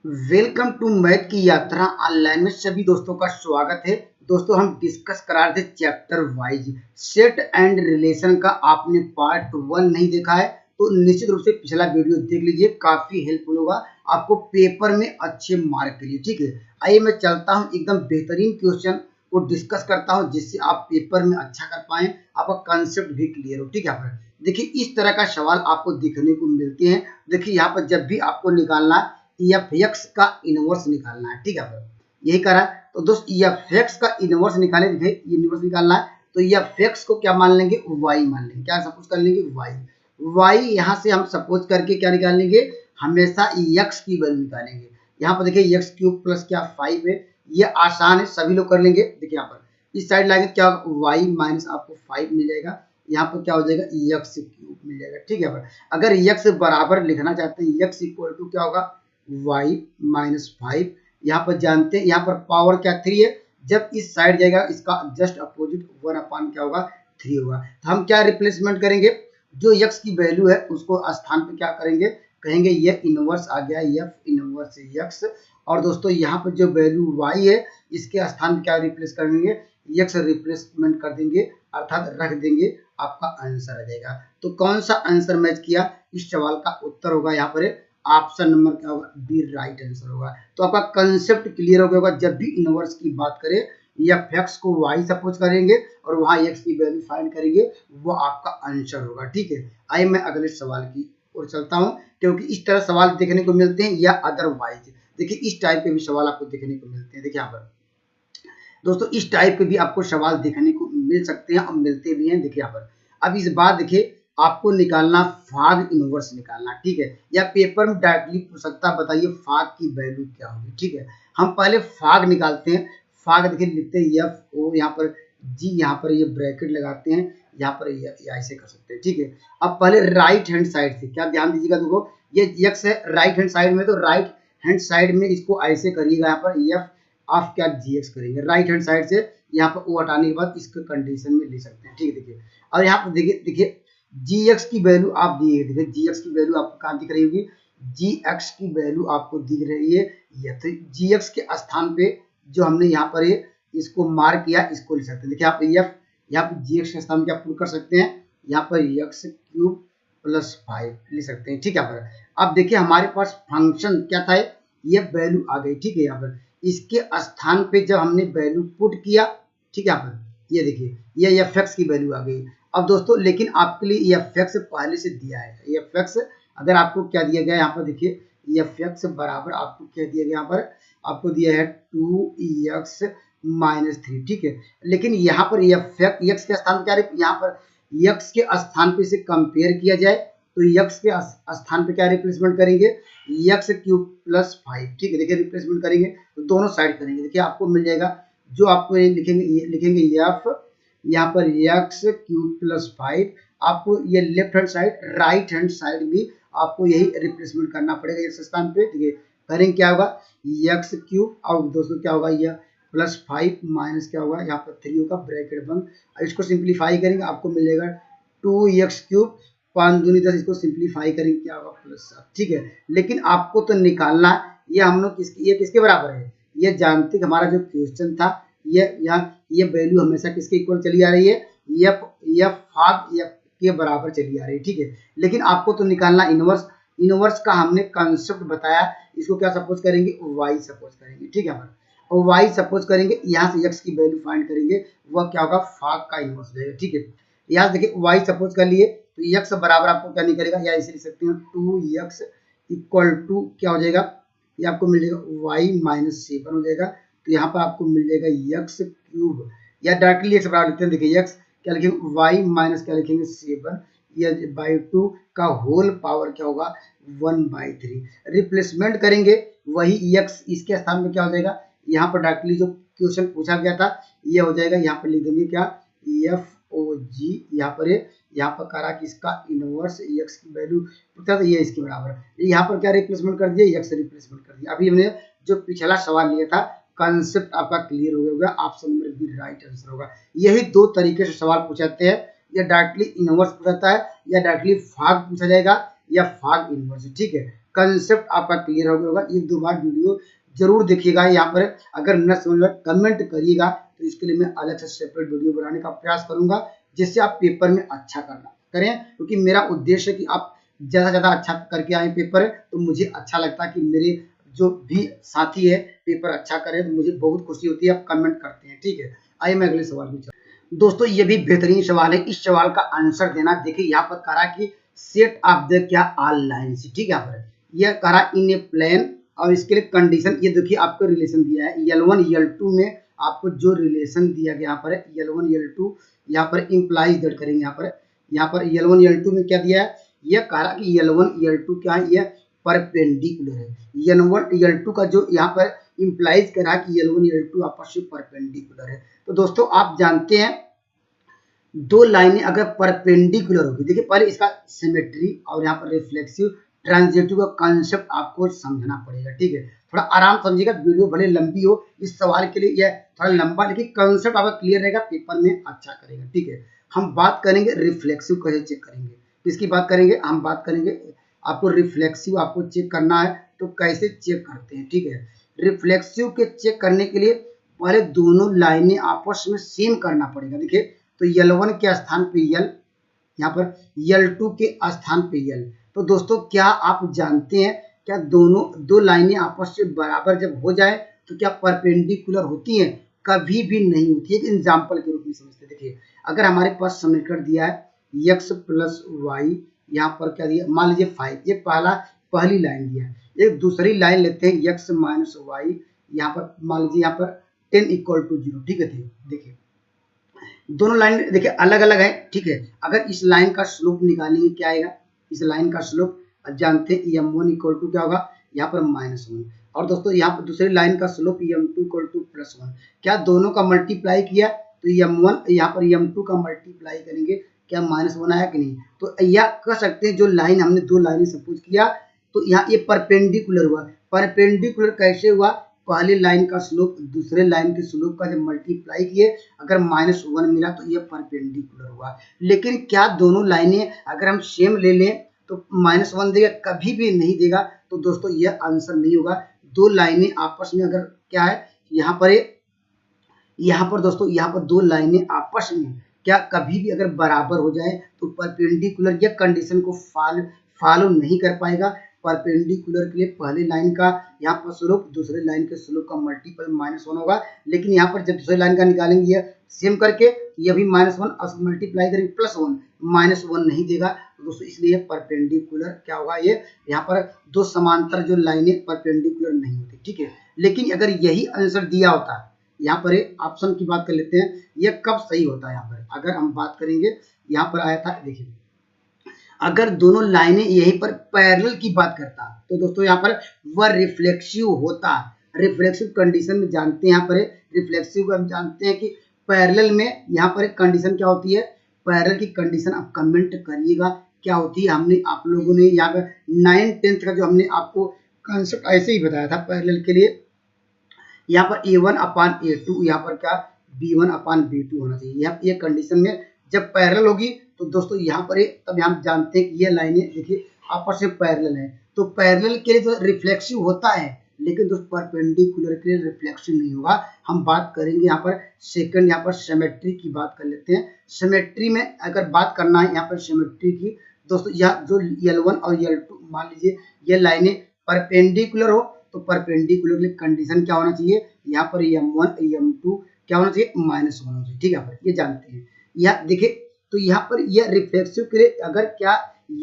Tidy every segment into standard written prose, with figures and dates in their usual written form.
Welcome to math की यात्रा online में सभी दोस्तों का स्वागत है। दोस्तों हम डिस्कस करा रहे थे chapter wise set and relation का। आपने पार्ट 1 नहीं देखा है तो निश्चित रूप से पिछला वीडियो देख लीजिए, काफी हेल्पफुल होगा आपको पेपर में अच्छे मार्क के लिए। ठीक है, आइए मैं चलता हूँ एकदम बेहतरीन क्वेश्चन को डिस्कस करता हूँ जिससे आप पेपर में अच्छा कर पाए, आपका कंसेप्ट भी क्लियर हो। ठीक है, यहाँ पर देखिए इस तरह का सवाल आपको देखने को मिलते हैं। देखिए यहाँ पर जब भी आपको निकालना एफ एक्स का इनवर्स निकालना है, ठीक है, यही करा। तो दोस्त एफ एक्स का इनवर्स निकाले, देखिए इनवर्स निकालना है तो एफ एक्स को क्या मान लेंगे, वाई मान लेंगे। क्या सपोज कर लेंगे, वाई। वाई यहाँ से हम सपोज करके क्या निकाल लेंगे, हमेशा एक्स की वैल्यू निकालेंगे। यहाँ पर देखिए एक्स क्यूब प्लस क्या 5 है, ये आसान है, सभी लोग कर लेंगे। देखिए यहाँ पर इस साइड लाएंगे क्या, वाई माइनस आपको 5 मिल जाएगा, यहाँ पर क्या हो जाएगा एक्स क्यूब मिल जाएगा। ठीक है, अगर एक्स बराबर लिखना चाहते हैं, एक्स इक्वल टू क्या होगा y माइनस 5। यहाँ पर जानते हैं यहाँ पर पावर क्या 3 है, जब इस साइड जाएगा इसका जस्ट अपोजिट 1 अपान क्या होगा 3 होगा। तो हम क्या रिप्लेसमेंट करेंगे, जो x की वैल्यू है उसको स्थान पे क्या करेंगे, कहेंगे ये इनवर्स आ गया f इनवर्स x। और दोस्तों यहाँ पर जो वैल्यू y है इसके स्थान पे क्या रिप्लेस करेंगे, x रिप्लेसमेंट कर देंगे अर्थात रख देंगे, आपका आंसर आ जाएगा। तो कौन सा आंसर मैच किया, इस सवाल का उत्तर होगा यहाँ पर ऑप्शन नंबर क्या होगा, बी राइट आंसर होगा। तो आपका कंसेप्ट क्लियर हो गया होगा। जब भी इनवर्स की बात करें एफ एक्स को वाई सपोज करेंगे और वहां एक्स की वैल्यू फाइंड करेंगे, वो आपका आंसर होगा। ठीक है, आइए मैं अगले सवाल की ओर चलता हूं, क्योंकि इस तरह सवाल देखने को मिलते हैं या अदरवाइज देखिए इस टाइप के भी सवाल आपको देखने को मिलते हैं। देखिए यहाँ पर दोस्तों इस टाइप के भी आपको सवाल देखने को मिल सकते हैं और मिलते भी हैं। देखिए यहाँ पर अब इस बार देखिए आपको निकालना फाग इनवर्स निकालना, ठीक है, या पेपर में डायरेक्टली पूछ सकता है बताइए फाग की वैल्यू क्या होगी। ठीक है, हम पहले फाग निकालते हैं। फाग देखिए लिखते हैं एफ ओ, यहाँ पर जी, यहाँ पर ये ब्रैकेट लगाते हैं, यहाँ पर ऐसे कर सकते हैं। ठीक है, अब पहले राइट हैंड साइड से क्या ध्यान दीजिएगा, देखो ये एक्स है राइट हैंड साइड में, तो राइट हैंड साइड में इसको ऐसे करिएगा, यहाँ पर एफ ऑफ क्या जी एक्स करेंगे राइट हैंड साइड से, यहाँ पर ओ हटाने के बाद इसके कंडीशन में ले सकते हैं। ठीक है, देखिए और यहाँ पर देखिए जी एक्स की वैल्यू आप दिए, देखिए जी एक्स की वैल्यू आपको कहाँ दिख रही होगी, जी एक्स की वैल्यू आपको दिख रही है ये। तो जी एक्स के स्थान पे जो हमने यहाँ पर ये इसको मार्क किया, इसको लिख सकते हैं। देखिए आप एफ यहाँ पे जी एक्स के स्थान क्या पुट कर सकते हैं, यहाँ पर एक्स क्यूब प्लस 5 लिख सकते हैं। ठीक है, पर अब देखिए हमारे पास फंक्शन क्या था, ये वैल्यू आ गई। ठीक है, यहाँ पर इसके स्थान पे जब हमने वैल्यू पुट किया, ठीक है, यहाँ पर ये देखिए ये एफ एक्स की वैल्यू आ गई। अब दोस्तों लेकिन आपके लिए एफ एक्स पहले से दिया है, एफ एक्स अगर आपको क्या दिया गया यहाँ पर देखिए एफ एक्स बराबर आपको क्या दिया गया, यहाँ पर आपको दिया है 2x माइनस 3। ठीक है, लेकिन यहाँ पर एफ एक्स के स्थान क्या है, यहाँ पर एक्स के स्थान पे से कंपेयर किया जाए तो एक्स के स्थान पे क्या रिप्लेसमेंट करेंगे, एक्स क्यूब प्लस 5। ठीक है, देखिए रिप्लेसमेंट करेंगे तो दोनों साइड करेंगे, देखिए आपको मिल जाएगा जो आपको लिखेंगे एफ यहाँ पर एक्स क्यूब प्लस 5, आपको ये left hand side right hand side भी आपको यही रिप्लेसमेंट करना पड़ेगा एक्स स्थान पे। ठीक है, करेंगे क्या होगा एक्स क्यूब और दोस्तों क्या होगा यह प्लस 5 माइनस क्या होगा यहाँ पर 3 होगा ब्रैकेट बंद। इसको सिंप्लीफाई करेंगे आपको मिलेगा 2x क्यूब 5 दूनी 10, इसको सिंप्लीफाई करेंगे क्या होगा प्लस 7। ठीक है, लेकिन आपको तो निकालना ये हम लोग ये किसके बराबर है, ये जानते हमारा जो क्वेश्चन था ये यहाँ ये वैल्यू हमेशा किसके इक्वल चली आ रही है, एफ फाग एफ के बराबर चली आ रही है। ठीक है, लेकिन आपको तो निकालना इनवर्स, इनवर्स का हमने कंसेप्ट बताया, इसको क्या सपोज करेंगे वाई सपोज करेंगे। ठीक है, और वाई सपोज करेंगे, यहाँ से एक्स की वैल्यू फाइंड करेंगे, वह क्या होगा फाग का इनवर्स हो जाएगा। ठीक है, यहाँ देखिए वाई सपोज कर लिए तो एक्स बराबर आपको क्या निकलेगा, या इसे लिख सकते हैं 2x इक्वल टू क्या हो जाएगा, ये आपको मिल जाएगा वाई माइनस 7 हो जाएगा। तो यहाँ पर आपको मिल जाएगा एक्स क्यूब, या डायरेक्टली एक्स बराबर लिखते हैं, देखिए एक्स क्या लिखेंगे वाई माइनस क्या लिखेंगे 7 या बाई 2 का होल पावर क्या होगा 1/3। रिप्लेसमेंट करेंगे वही एक्स इसके स्थान में क्या हो जाएगा, यहाँ पर डायरेक्टली जो क्वेश्चन पूछा गया था ये हो जाएगा, यहाँ पर लिख देंगे क्या एफ ओ जी, यहाँ पर करा कि इसका इनवर्स एक्स की वैल्यू तो ये इसके बराबर है, यहाँ पर क्या रिप्लेसमेंट कर दिया एक्स रिप्लेसमेंट कर दिया। अभी हमने जो पिछला सवाल लिया था कंसेप्ट आपका क्लियर हो गया, option number B right answer होगा। यही दो तरीके से सवाल पूछाते हैं, या डायरेक्टली इनवर्स पूछाता है या डायरेक्टली फाग पूछा जाएगा या फाग इनवर्स। ठीक है, कंसेप्ट आपका क्लियर हो गया होगा। एक दो बार वीडियो जरूर देखिएगा। यहाँ पर अगर न समझ में कमेंट करिएगा, तो इसके लिए मैं अलग से सेपरेट वीडियो बनाने का प्रयास करूंगा, जिससे आप पेपर में अच्छा करना करें, क्योंकि मेरा उद्देश्य है कि आप ज़्यादा से ज़्यादा अच्छा करके आए पेपर। तो मुझे अच्छा लगता है कि मेरे जो भी साथी है पेपर अच्छा करे, तो मुझे बहुत खुशी होती है। आप कमेंट करते हैं, ठीक है। आइए मैं अगले सवाल में चलूं। दोस्तों ये भी बेहतरीन सवाल है, इस सवाल का आंसर देना। देखिए यहाँ पर कह रहा है कि सेट ऑफ द क्या ऑल लाइन्स, ठीक है। यहाँ पर यह कह रहा इन ए प्लेन, और इसके लिए कंडीशन ये देखिए आपको रिलेशन दिया है L1 L2 में। आपको जो रिलेशन दिया गया यहाँ पर L1 L2, यहाँ पर इम्प्लाइज दैट करेंगे। यहाँ पर L1 L2 में क्या दिया है, यह कह रहा कि L1 L2 क्या है, यह परपेंडिकुलर है। L1 L2 का जो यहाँ पर इम्प्लाइज कर रहा है कि L1 L2 आपस में परपेंडिकुलर है। तो दोस्तों आप जानते हैं दो लाइनें अगर परपेंडिकुलर होगी, देखिए पहले इसका सिमेट्री और यहाँ पर रिफ्लेक्सिव ट्रांजिटिव का कॉन्सेप्ट आपको समझना पड़ेगा, ठीक है। थोड़ा आराम समझिएगा, वीडियो भले लंबी हो, इस सवाल के लिए यह थोड़ा लंबा, लेकिन कॉन्सेप्ट आपका क्लियर रहेगा, पेपर में अच्छा करेगा, ठीक है। हम बात करेंगे रिफ्लेक्सिव कैसे चेक करेंगे, किसकी बात करेंगे, हम बात करेंगे आपको रिफ्लेक्सिव आपको चेक करना है तो कैसे चेक करते हैं, ठीक है। रिफ्लेक्सिव के चेक करने के लिए पहले दोनों लाइनें आपस में सेम करना पड़ेगा। देखिए तो L1 के स्थान पे L, यहाँ पर L2 के स्थान पे L। तो दोस्तों क्या आप जानते हैं क्या दोनों दो लाइनें आपस में बराबर जब हो जाए तो क्या परपेंडिकुलर होती हैं? कभी भी नहीं होती है। एक एग्जाम्पल के रूप में समझते हैं। देखिए अगर हमारे पास समीकरण दिया है x प्लस वाई, यहाँ पर क्या दिया, मान लीजिए 5, ये पहली लाइन दिया है। एक दूसरी लाइन लेते हैं x माइनस वाई, यहाँ पर मान लीजिए यहाँ पर 10 इक्वल टू 0, ठीक है। देखिए दोनों लाइन देखिए अलग अलग है, ठीक है। अगर इस लाइन का स्लोप निकालेंगे क्या आएगा, इस लाइन का स्लोप जानते हैं m1 इक्वल टू क्या होगा, यहाँ पर -1। और दोस्तों यहाँ पर दूसरी लाइन का स्लोप m2 इक्वल टू +1। क्या दोनों का मल्टीप्लाई किया तो m1 यहाँ पर m2 का मल्टीप्लाई करेंगे, क्या -1 आया कि नहीं। तो यह कह सकते हैं जो लाइन हमने दो लाइनें सपोज किया तो यहाँ ये परपेंडिकुलर हुआ। परपेंडिकुलर कैसे हुआ, पहली लाइन का स्लोप दूसरे लाइन के स्लोप का जब मल्टीप्लाई किए अगर -1 मिला तो ये परपेंडिकुलर हुआ। लेकिन क्या दोनों लाइनें अगर हम सेम ले लें तो -1 देगा, कभी भी नहीं देगा। तो दोस्तों यह आंसर नहीं होगा। दो लाइनें आपस में अगर क्या है यहाँ पर दोस्तों यहाँ पर दो लाइनें आपस में क्या कभी भी अगर बराबर हो जाए तो परपेंडिकुलर यह कंडीशन को फॉलो नहीं कर पाएगा। परपेंडिकुलर के लिए पहले लाइन का यहाँ पर स्लोप दूसरे लाइन के स्लोप का मल्टीपल -1 होगा। लेकिन यहाँ पर जब दूसरे लाइन का निकालेंगे यह सेम करके यह भी -1 मल्टीप्लाई करेंगे +1, -1 नहीं देगा। तो दोस्तों इसलिए परपेंडिकुलर क्या होगा, ये यहाँ पर दो समांतर जो लाइनें परपेंडिकुलर नहीं होती, ठीक है। लेकिन अगर यही आंसर दिया होता, यहाँ पर ऑप्शन की बात कर लेते हैं, यह कब सही होता है। यहाँ पर अगर हम बात करेंगे यहाँ पर आया था, देखिए अगर दोनों लाइनें यहीं पर पैरेलल की बात करता तो दोस्तों यहाँ पर वह रिफ्लेक्सिव होता। रिफ्लेक्सिव कंडीशन में जानते हैं यहाँ पर रिफ्लेक्सिव हम जानते हैं कि पैरेलल में यहाँ पर एक कंडीशन क्या होती है, पैरेलल की कंडीशन आप कमेंट करिएगा क्या होती है। हमने आप लोगों ने यहाँ पर 9th-10th का जो हमने आपको कॉन्सेप्ट ऐसे ही बताया था पैरेलल के लिए, यहाँ पर A1/A2 यहाँ पर क्या B1/B2 होना चाहिए। ये कंडीशन में जब पैरेलल होगी तो दोस्तों यहाँ पर तब हम जानते हैं कि ये लाइनें देखिए आपस में पैरेलल है। तो पैरेलल के लिए तो रिफ्लेक्सिव होता है, लेकिन दोस्तों परपेंडिकुलर के लिए रिफ्लेक्सिव नहीं होगा। हम बात करेंगे यहाँ पर सेकंड, यहाँ पर सिमेट्री की बात कर लेते हैं। सिमेट्री में अगर बात करना है यहाँ पर सिमेट्री की दोस्तों, यह जो L1 और L2 मान लीजिए ये लाइनें परपेंडिकुलर हो तो परपेंडिकुलर के लिए कंडीशन क्या होना चाहिए, यहाँ पर m1 m2 क्या होना चाहिए, -1 होना चाहिए, ठीक है। पर ये जानते हैं। यह देखिए तो यहाँ पर यह रिफ्लेक्सिव के लिए अगर क्या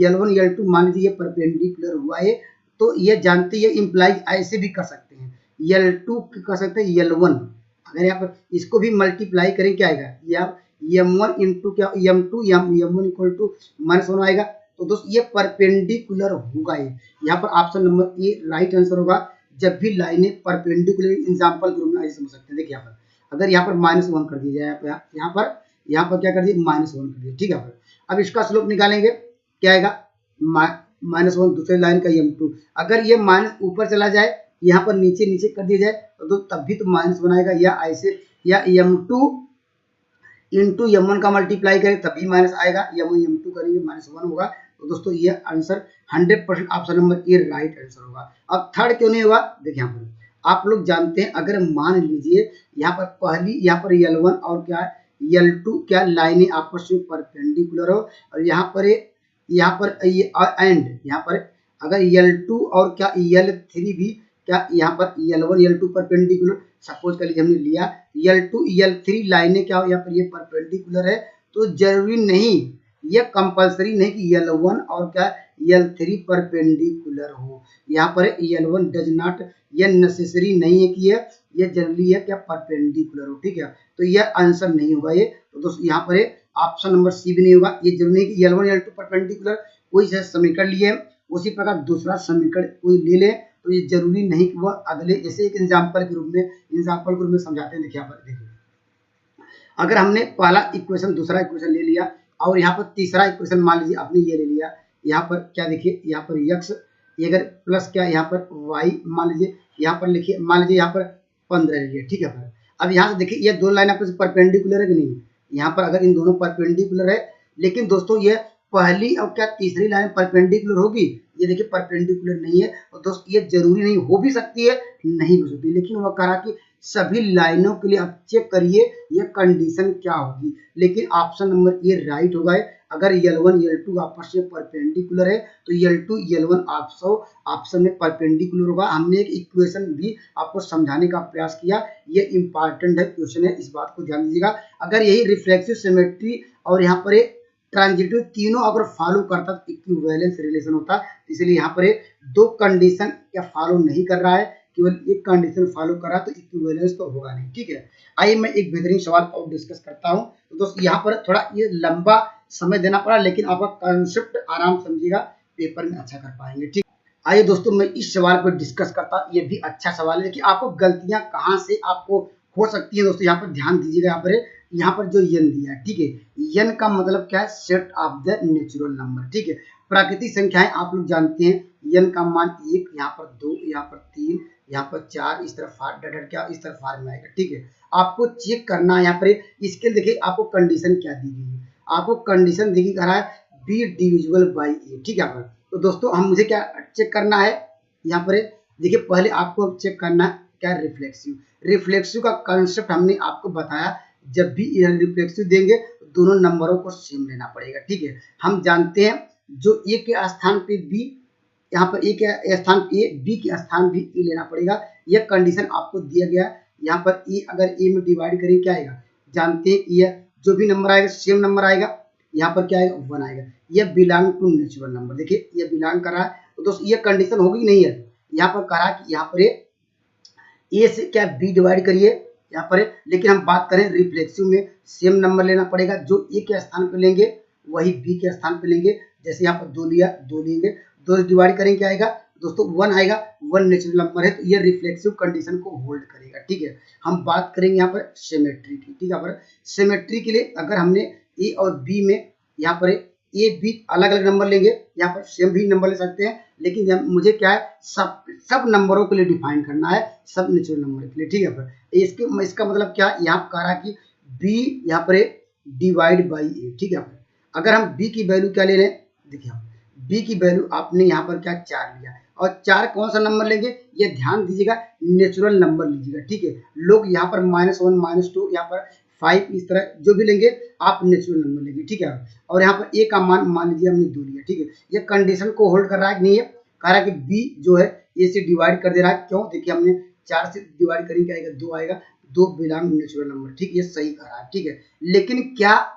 L1 L2 मान लीजिए ये परपेंडिकुलर हुआ है तो ये जानते हैं इम्प्लाइज ऐसे भी कर सकते हैं, L2 कर सकते हैं L1। अगर यहाँ पर इसको भी मल्टीप्लाई करें क्या आएगा, या m1 इंटू क्या m2 m1 इक्वल टू -1 आएगा। तो दोस्तों ये परपेंडिकुलर होगा। ये यहाँ पर option number A right answer होगा। जब भी लाइनें परपेंडिकुलर एग्जाम्पल के रूप में ऐसे समझ सकते हैं। देखिए यहाँ पर अगर यहाँ पर -1 कर दिया जाए, यहाँ पर क्या कर दिया -1 कर दिया, ठीक है। अब इसका स्लोप निकालेंगे क्या आएगा, -1 दूसरे लाइन का m2। अगर ये माइनस ऊपर चला जाए यहाँ पर नीचे कर दिया जाए तो तब भी तो -1 आएगा, या ऐसे या m2 इंटू m1 का मल्टीप्लाई करें तभी माइनस आएगा, m1 m2 करेंगे -1 होगा। तो दोस्तों ये answer 100% option number A right answer होगा। अब थर्ड क्यों नहीं होगा, देखिए यहाँ पर आप लोग जानते हैं, अगर मान लीजिए यहाँ पर पहली यहाँ पर L1 और क्या L2 क्या लाइनें आपस में परपेंडिकुलर हो, और यहाँ पर एंड यहाँ पर अगर L2 और क्या L3 भी क्या यहाँ पर L1 L2 परपेंडिकुलर, सपोज कर लीजिए हमने लिया L2 L3 लाइनें क्या हो यहाँ पर ये परपेंडिकुलर है, तो जरूरी नहीं, ये कंपलसरी नहीं कि L1 और क्या L3 परपेंडिकुलर हो। यहाँ पर L1 डज नॉट, ये नेसेसरी नहीं है कि ये जरूरी है क्या परपेंडिकुलर हो, ठीक है। तो ये आंसर नहीं होगा ये, तो दोस्तों यहाँ पर ऑप्शन नंबर सी भी नहीं होगा। ये जरूरी नहीं कि L1 L2 परपेंडिकुलर, कोई से समीकरण लिए उसी प्रकार दूसरा समीकरण कोई ले ले, तो ये जरूरी नहीं कि वह अगले, जैसे एक एग्जाम्पल के रूप में समझाते हैं। देखिए यहाँ पर देखिए, अगर हमने पहला इक्वेशन दूसरा इक्वेशन ले लिया और यहाँ पर तीसरा इक्वेशन मान लीजिए आपने ये ले लिया, यहाँ पर क्या देखिए यहाँ पर x अगर प्लस क्या यहाँ पर y मान लीजिए, यहाँ पर लिखिए मान लीजिए यहाँ पर 15 ले लिया, ठीक है। पर अब यहाँ से देखिए ये दो लाइन आपस में परपेंडिकुलर है कि नहीं, यहाँ पर अगर इन दोनों परपेंडिकुलर है, लेकिन दोस्तों ये पहली और क्या तीसरी लाइन परपेंडिकुलर होगी, ये देखिए परपेंडिकुलर नहीं है। और दोस्तों ये जरूरी नहीं, हो भी सकती है नहीं हो सकती, लेकिन वह कहा कि सभी लाइनों के लिए आप चेक करिए ये कंडीशन क्या होगी, लेकिन ऑप्शन नंबर ए राइट होगा। अगर L1 L2 आपस में परपेंडिकुलर है तो L2 L1 ऑप्शन में परपेंडिकुलर होगा। हमने एक इक्वेशन भी आपको समझाने का प्रयास किया, ये इंपॉर्टेंट है क्वेश्चन है, इस बात को ध्यान दीजिएगा। अगर यही रिफ्लेक्सिव सिमेट्री और यहाँ पर ट्रांजिटिव तीनों अगर फॉलो करता तो इक्विवेलेंस रिलेशन होता, इसलिए यहाँ पर दो कंडीशन क्या फॉलो नहीं कर रहा है, केवल एक कंडीशन फॉलो कर रहा है, तो इक्विवेलेंस तो होगा नहीं, ठीक है। आइए मैं एक बेहतरीन सवाल और डिस्कस करता हूं। तो दोस्तों यहाँ पर थोड़ा ये लंबा समय देना पड़ा, लेकिन आपका कॉन्सेप्ट आराम समझिएगा, पेपर में अच्छा कर पाएंगे, ठीक। आइए दोस्तों मैं इस सवाल पर डिस्कस करता हूँ, ये भी अच्छा सवाल है, देखिए आपको गलतियां कहाँ से आपको हो सकती है। दोस्तों यहाँ पर ध्यान दीजिएगा, यहाँ पर जो n दिया है, ठीक है, n का मतलब क्या है, set of the natural number, ठीक है। प्राकृतिक संख्याएं आप लोग जानते हैं, n का मान 1, यहाँ पर 2, यहाँ पर 3, यहाँ पर 4, इस तरफ क्या इस तरफ फार में आएगा, ठीक है। आपको चेक करना है यहाँ पर, इसके लिए देखिए आपको कंडीशन क्या दी गई है, आपको कंडीशन दी गई है बी डिविजिबल बाई ए, ठीक है। तो दोस्तों हम मुझे क्या चेक करना है, यहाँ पर देखिए पहले आपको चेक करना है क्या रिफ्लेक्सिव का कंसेप्ट हमने आपको बताया, जब भी रिफ्लेक्सिव देंगे दोनों नंबरों को सेम लेना पड़ेगा, ठीक है। हम जानते हैं जो ए के स्थान पे बी, यहाँ पर ए के स्थान ए, बी के स्थान भी ए लेना पड़ेगा, यह कंडीशन आपको दिया गया। यहाँ पर ए अगर ए में डिवाइड करें क्या आएगा, जानते हैं ये जो भी नंबर आएगा सेम नंबर आएगा, यहाँ पर क्या आएगा 1 आएगा, यह बिलोंग टू नेचुरल नंबर, देखिए ये बिलोंग कर रहा है। तो दोस्तों ये कंडीशन होगी नहीं है, यहाँ पर कह रहा है कि यहाँ पर ए से क्या बी डिवाइड करिए यहाँ पर, लेकिन हम बात करें रिफ्लेक्सिव में सेम नंबर लेना पड़ेगा, जो ए के स्थान पे लेंगे वही बी के स्थान पे लेंगे। जैसे यहाँ पर 2 लिया, 2 लेंगे, 2 डिवाइड करेंगे क्या आएगा दोस्तों 1 आएगा, 1 नेचुरल नंबर है, तो ये रिफ्लेक्सिव कंडीशन को होल्ड करेगा, ठीक है। हम बात करेंगे यहाँ पर सिमेट्री की, ठीक है। पर सिमेट्री के लिए अगर हमने ए और बी में यहाँ पर ए बी अलग अलग नंबर लेंगे, यहाँ पर सेम भी नंबर ले सकते हैं, लेकिन मुझे क्या है सब नंबरों के लिए डिफाइन करना है, सब नेचुरल नंबर के लिए, ठीक है। पर इसका मतलब क्या, यहाँ कह रहा है कि बी यहाँ पर डिवाइड बाई ए, ठीक है। अगर हम बी की वैल्यू क्या ले लें, देखिए बी की वैल्यू आपने यहाँ पर क्या 4 लिया, और 4 कौन सा नंबर लेंगे, ये ध्यान दीजिएगा नेचुरल नंबर लीजिएगा, ठीक है। लोग यहाँ पर -1 -2 यहाँ पर 5 इस तरह जो भी लेंगे आप नेचुरल नंबर लेंगे, ठीक है। और यहाँ पर ए का मान लीजिए हमने 2 लिया, ठीक है। ये कंडीशन को होल्ड कर रहा है कि नहीं है, कह रहा है कि बी जो है ए से डिवाइड कर दे रहा है, क्यों, देखिए हमने 4 से डिवाइड करेंगे क्या आएगा 2 आएगा, 2 बिलोंग नेचुरल नंबर, ठीक, ये सही कर रहा है, ठीक है। लेकिन क्या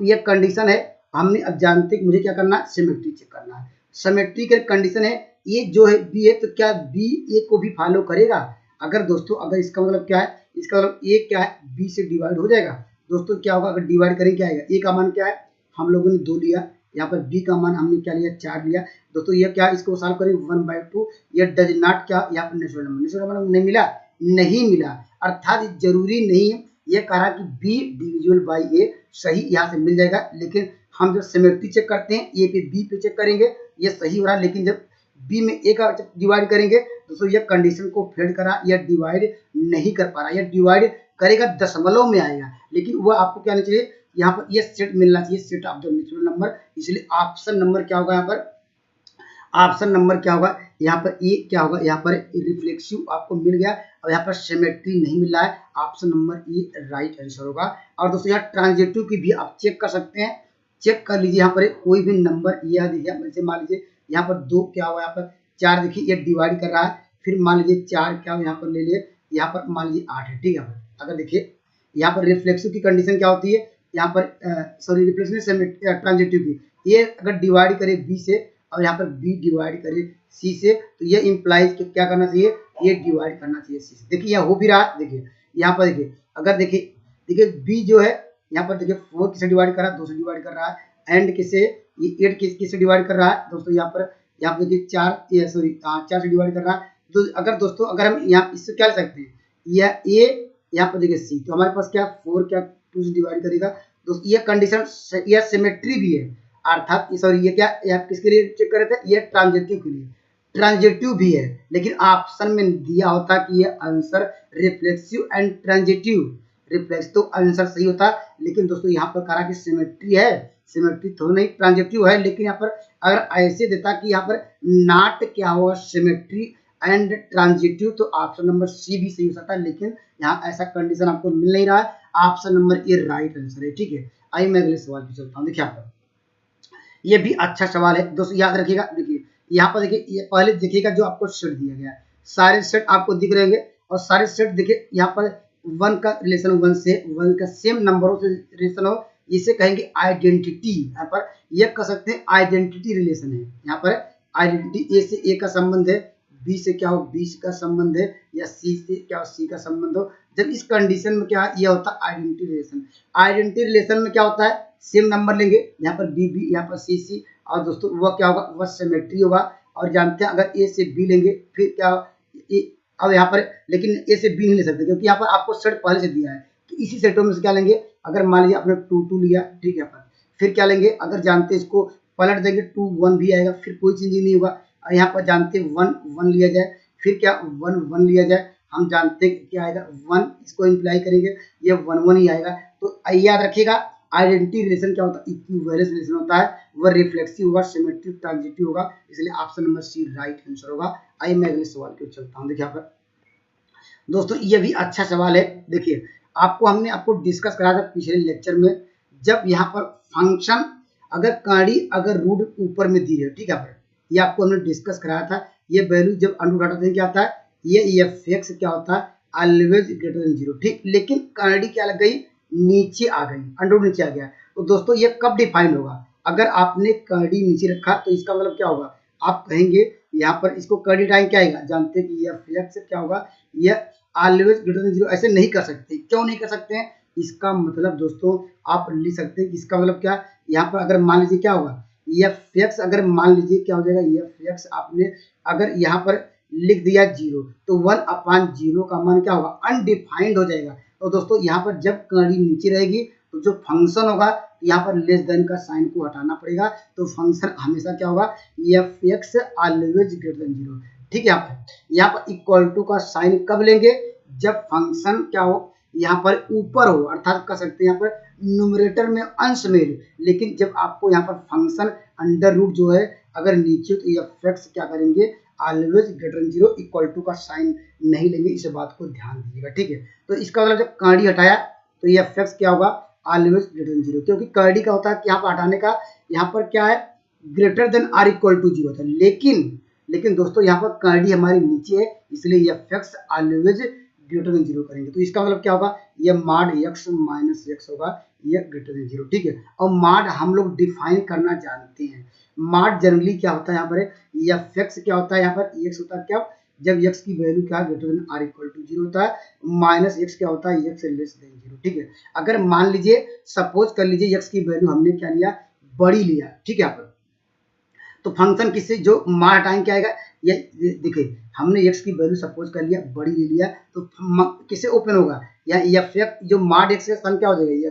ये कंडीशन है, हमने अब जानते हैं मुझे क्या करना है, सिमेट्री चेक करना है। सिमेट्री का कंडीशन है ए जो है बी है, तो क्या बी ए को भी फॉलो करेगा। अगर दोस्तों अगर इसका मतलब क्या है, इसका मतलब ए क्या है बी से डिवाइड हो जाएगा, दोस्तों क्या होगा अगर डिवाइड करें क्या आएगा, ए का मान क्या है हम लोगों ने 2 लिया, यहाँ पर बी का मान हमने क्या लिया 4 लिया, दोस्तों ये क्या इसको सॉल्व करें 1/2, ये डज नॉट क्या यहाँ पर नेचुरल नंबर नहीं मिला, नहीं मिला, अर्थात जरूरी नहीं है, ये कह रहा कि बी डिविजिबल बाई ए सही यहाँ से मिल जाएगा। लेकिन हम जब सिमेट्री चेक करते हैं ए पे बी पे चेक करेंगे ये सही हो रहा है, लेकिन जब बी में ए का डिवाइड करेंगे दोस्तों ये कंडीशन को फेल करा, यह डिवाइड नहीं कर पा रहा, यह डिवाइड करेगा दशमलव में आएगा, लेकिन वह आपको क्या नहीं चाहिए, यहाँ पर ये सेट मिलना चाहिए, set of the natural number, इसलिए ऑप्शन नंबर क्या होगा यहाँ पर, ऑप्शन नंबर क्या होगा यहाँ पर, ए क्या होगा यहाँ पर, रिफ्लेक्सिव आपको मिल गया और यहाँ पर सिमेट्री नहीं मिल रहा है, option number A right answer होगा। और दोस्तों यहाँ ट्रांजिटिव की भी आप चेक कर सकते हैं, चेक कर लीजिए यहाँ पर कोई भी नंबर यह देखिए, जैसे मान लीजिए यहाँ पर 2 क्या हुआ, यहाँ पर 4 देखिए ये डिवाइड कर रहा है, फिर मान लीजिए 4 क्या यहाँ पर ले लिए, यहाँ पर मान लीजिए 8 है, ठीक है। अगर देखिए यहाँ पर रिफ्लेक्सिव की कंडीशन क्या होती है, यहाँ पर सॉरी रिफ्लेक्सिव ट्रांजिटिव की, ये अगर डिवाइड करे बी से और यहाँ पर बी डिवाइड करे सी से, तो ये इंप्लाइज कि क्या करना चाहिए, ये डिवाइड करना चाहिए सी से। देखिए यहाँ हो भी रहा है, देखिए यहाँ पर देखिए, अगर देखिए बी जो है यहाँ पर देखिए 4 किससे डिवाइड कर रहा है, 2 से डिवाइड कर रहा है, एंड किससे, ये 8 किससे डिवाइड कर रहा है दोस्तों, यहाँ पर देखिए 4 से डिवाइड कर रहा है। तो अगर दोस्तों अगर हम यहाँ इससे क्या ले सकते हैं, यह ए यहाँ पर देखिए सी, तो हमारे पास क्या 4 क्या 2 से डिवाइड करेगा दोस्तों, ये कंडीशन यह सिमेट्री भी है, अर्थात सॉरी ये क्या किसके लिए चेक कर रहे थे, ये ट्रांजिटिव के लिए, ट्रांजिटिव भी है, लेकिन ऑप्शन में दिया होता कि ये answer reflexive and transitive, reflex तो आंसर सही होता, लेकिन दोस्तों यहाँ पर कहा कि सिमेट्री है, सिमेट्री तो नहीं ट्रांजिटिव है, लेकिन यहाँ पर अगर ऐसे देता कि यहाँ पर नॉट क्या हुआ सिमेट्री एंड ट्रांजिटिव, तो ऑप्शन नंबर सी भी सही हो सकता है, लेकिन यहाँ ऐसा कंडीशन आपको मिल नहीं रहा है, option number A right answer है, ठीक है। आइए मैं अगले सवाल पे चलता हूँ। देखिए यहाँ पर ये भी अच्छा सवाल है दोस्तों, याद रखिएगा। देखिए यहाँ पर देखिए, ये पहले देखिएगा जो आपको सेट दिया गया है, सारे सेट आपको दिख रहे होंगे, और सारे सेट देखिए यहाँ पर 1 का रिलेशन 1 से 1 का सेम नंबरों से रिलेशन हो, इसे कहेंगे आइडेंटिटी। यहाँ पर ये कह सकते हैं आइडेंटिटी रिलेशन है, यहाँ पर आइडेंटिटी ए से ए का संबंध है, बी से क्या हो बी का संबंध है, या सी से क्या हो सी का संबंध हो। जब इस कंडीशन में क्या ये होता है आइडेंटिटी रिलेशन, आइडेंटिटी रिलेशन में क्या होता है, सेम नंबर लेंगे, यहाँ पर बी बी, यहाँ पर सी सी, और दोस्तों वह क्या होगा, वह सिमेट्री होगा। और जानते हैं अगर ए से बी लेंगे फिर क्या, अब यहाँ पर लेकिन ए से बी नहीं ले सकते, क्योंकि यहाँ पर आपको सेट पहले से दिया है, तो इसी सेटों में से क्या लेंगे, अगर मान लीजिए आपने 2 2 लिया, ठीक है, फिर क्या लेंगे, अगर जानते हैं इसको पलट देंगे 2 1 भी आएगा, फिर कोई चेंजिंग नहीं होगा। और यहाँ पर जानते हैं 1 1 लिया जाए, फिर क्या 1 1 लिया जाए, हम जानते हैं क्या आएगा 1, इसको इंप्लाई करेंगे ये 1 1 ही आएगा। तो याद रखिएगा आइडेंटिटी रिलेशन क्या होता है, इक्विवेलेंस रिलेशन होता है, वह रिफ्लेक्सिव होगा, सिमेट्रिक ट्रांजिटिव होगा, इसलिए option number C right answer होगा। आइए मैं अगले सवाल की ओर चलता हूँ। देखिए यहाँ पर दोस्तों ये भी अच्छा सवाल है। देखिए हमने आपको डिस्कस कराया था पिछले लेक्चर में, जब यहाँ पर फंक्शन अगर कड़ी अगर रूट ऊपर में दी है, ठीक है, ये आपको हमने डिस्कस कराया था, ये वैल्यू जब अंडर रूट हटाते हैं क्या आता है, ये एफ क्या होता है, ऑलवेज ग्रेटर देन 0, ठीक, लेकिन कड़ी क्या लग गई, नीचे आ गई, अंडर नीचे आ गया। तो दोस्तों ये कब डिफाइन होगा, अगर आपने कड़ी नीचे रखा तो इसका मतलब क्या होगा, आप कहेंगे यहाँ पर इसको कड़ी टाइम क्या आएगा, जानते हैं कि एफ क्या होगा, यह ऑलवेज ग्रेटर देन 0 ऐसे नहीं कर सकते। क्यों नहीं कर सकते हैं, इसका मतलब दोस्तों आप लिख सकते हैं, इसका मतलब क्या, यहाँ पर अगर मान लीजिए क्या होगा, एफ अगर मान लीजिए क्या हो जाएगा, एफ आपने अगर यहाँ पर लिख दिया 0, तो 1/0 का मान क्या होगा, अनडिफाइंड हो जाएगा। तो दोस्तों यहाँ पर जब कड़ी नीचे रहेगी तो जो फंक्शन होगा यहाँ पर लेस देन का साइन को हटाना पड़ेगा, तो फंक्शन हमेशा क्या होगा, एफ ऑलवेज ग्रेटर देन 0, ठीक है। यहाँ पर इक्वल टू का साइन कब लेंगे, जब फंक्शन क्या हो, यहाँ पर ऊपर हो, अर्थात कह सकते हैं यहाँ पर न्यूमरेटर में अंश में, लेकिन जब आपको यहाँ पर फंक्शन अंडर रूट जो है अगर नीचे, तो एफ क्या करेंगे, always greater than 0, equal to का साइन नहीं लेंगे, इस बात को ध्यान दीजिएगा, ठीक है। तो इसका मतलब जब कड़ी हटाया तो ये एफ क्या होगा, ऑलवेज ग्रेटर देन 0, क्योंकि कड़ी का होता है कि यहाँ पर हटाने का, यहाँ पर क्या है, greater than or equal to 0 था, लेकिन दोस्तों यहाँ पर कड़ी हमारी नीचे है, इसलिए एफ ऑलवेज ग्रेटर देन 0 करेंगे। तो इसका मतलब क्या होगा, ये मॉड x माइनस x होगा, ये ग्रेटर देन 0, ठीक है। और मॉड हम लोग डिफाइन करना जानते हैं, मॉड जनरली क्या होता है, यहाँ पर एफ क्या होता है, यहाँ पर x होता है क्या, जब x की वैल्यू क्या greater than or equal to 0 होता है, माइनस x क्या होता है, x लेस देन 0, ठीक है। अगर मान लीजिए सपोज कर लीजिए x की वैल्यू हमने क्या लिया, बड़ी लिया, ठीक है, यहाँ पर तो फंक्शन किससे जो मार टाइम क्या आएगा, ये देखिए हमने x की वैल्यू सपोज कर लिया, बड़ी ले लिया, तो किससे ओपन होगा, या एफ जो माड x का सन क्या हो जाएगा,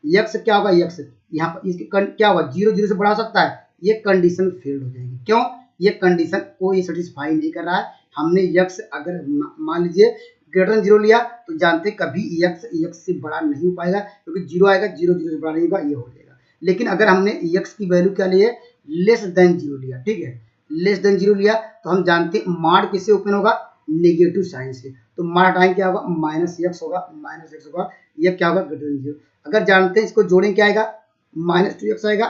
x क्या होगा, x यहाँ पर इसकी क्या होगा, 0 0 से बड़ा हो सकता है, ये कंडीशन फेल्ड हो जाएगी। क्यों, ये कंडीशन को ये सेटिस्फाई नहीं कर रहा है। हमने x अगर मान लीजिए ग्रेटर देन 0 लिया तो जानते हैं कभी x से बड़ा नहीं हो पाएगा, क्योंकि 0 आएगा, 0 0 से बड़ा नहीं होगा, ये हो जाएगा। लेकिन अगर हमने x की वैल्यू क्या ली है, लेस देन 0 लिया, ठीक है, लेस देन 0 लिया तो हम जानते हैं माड किससे ओपन होगा, नेगेटिव साइन से। तो माड हटाएंगे क्या होगा, माइनस एक्स होगा, माइनस एक्स होगा, ये क्या होगा, ग्रेटर देन 0। अगर जानते हैं इसको जोड़ें क्या आएगा, माइनस 2x आएगा,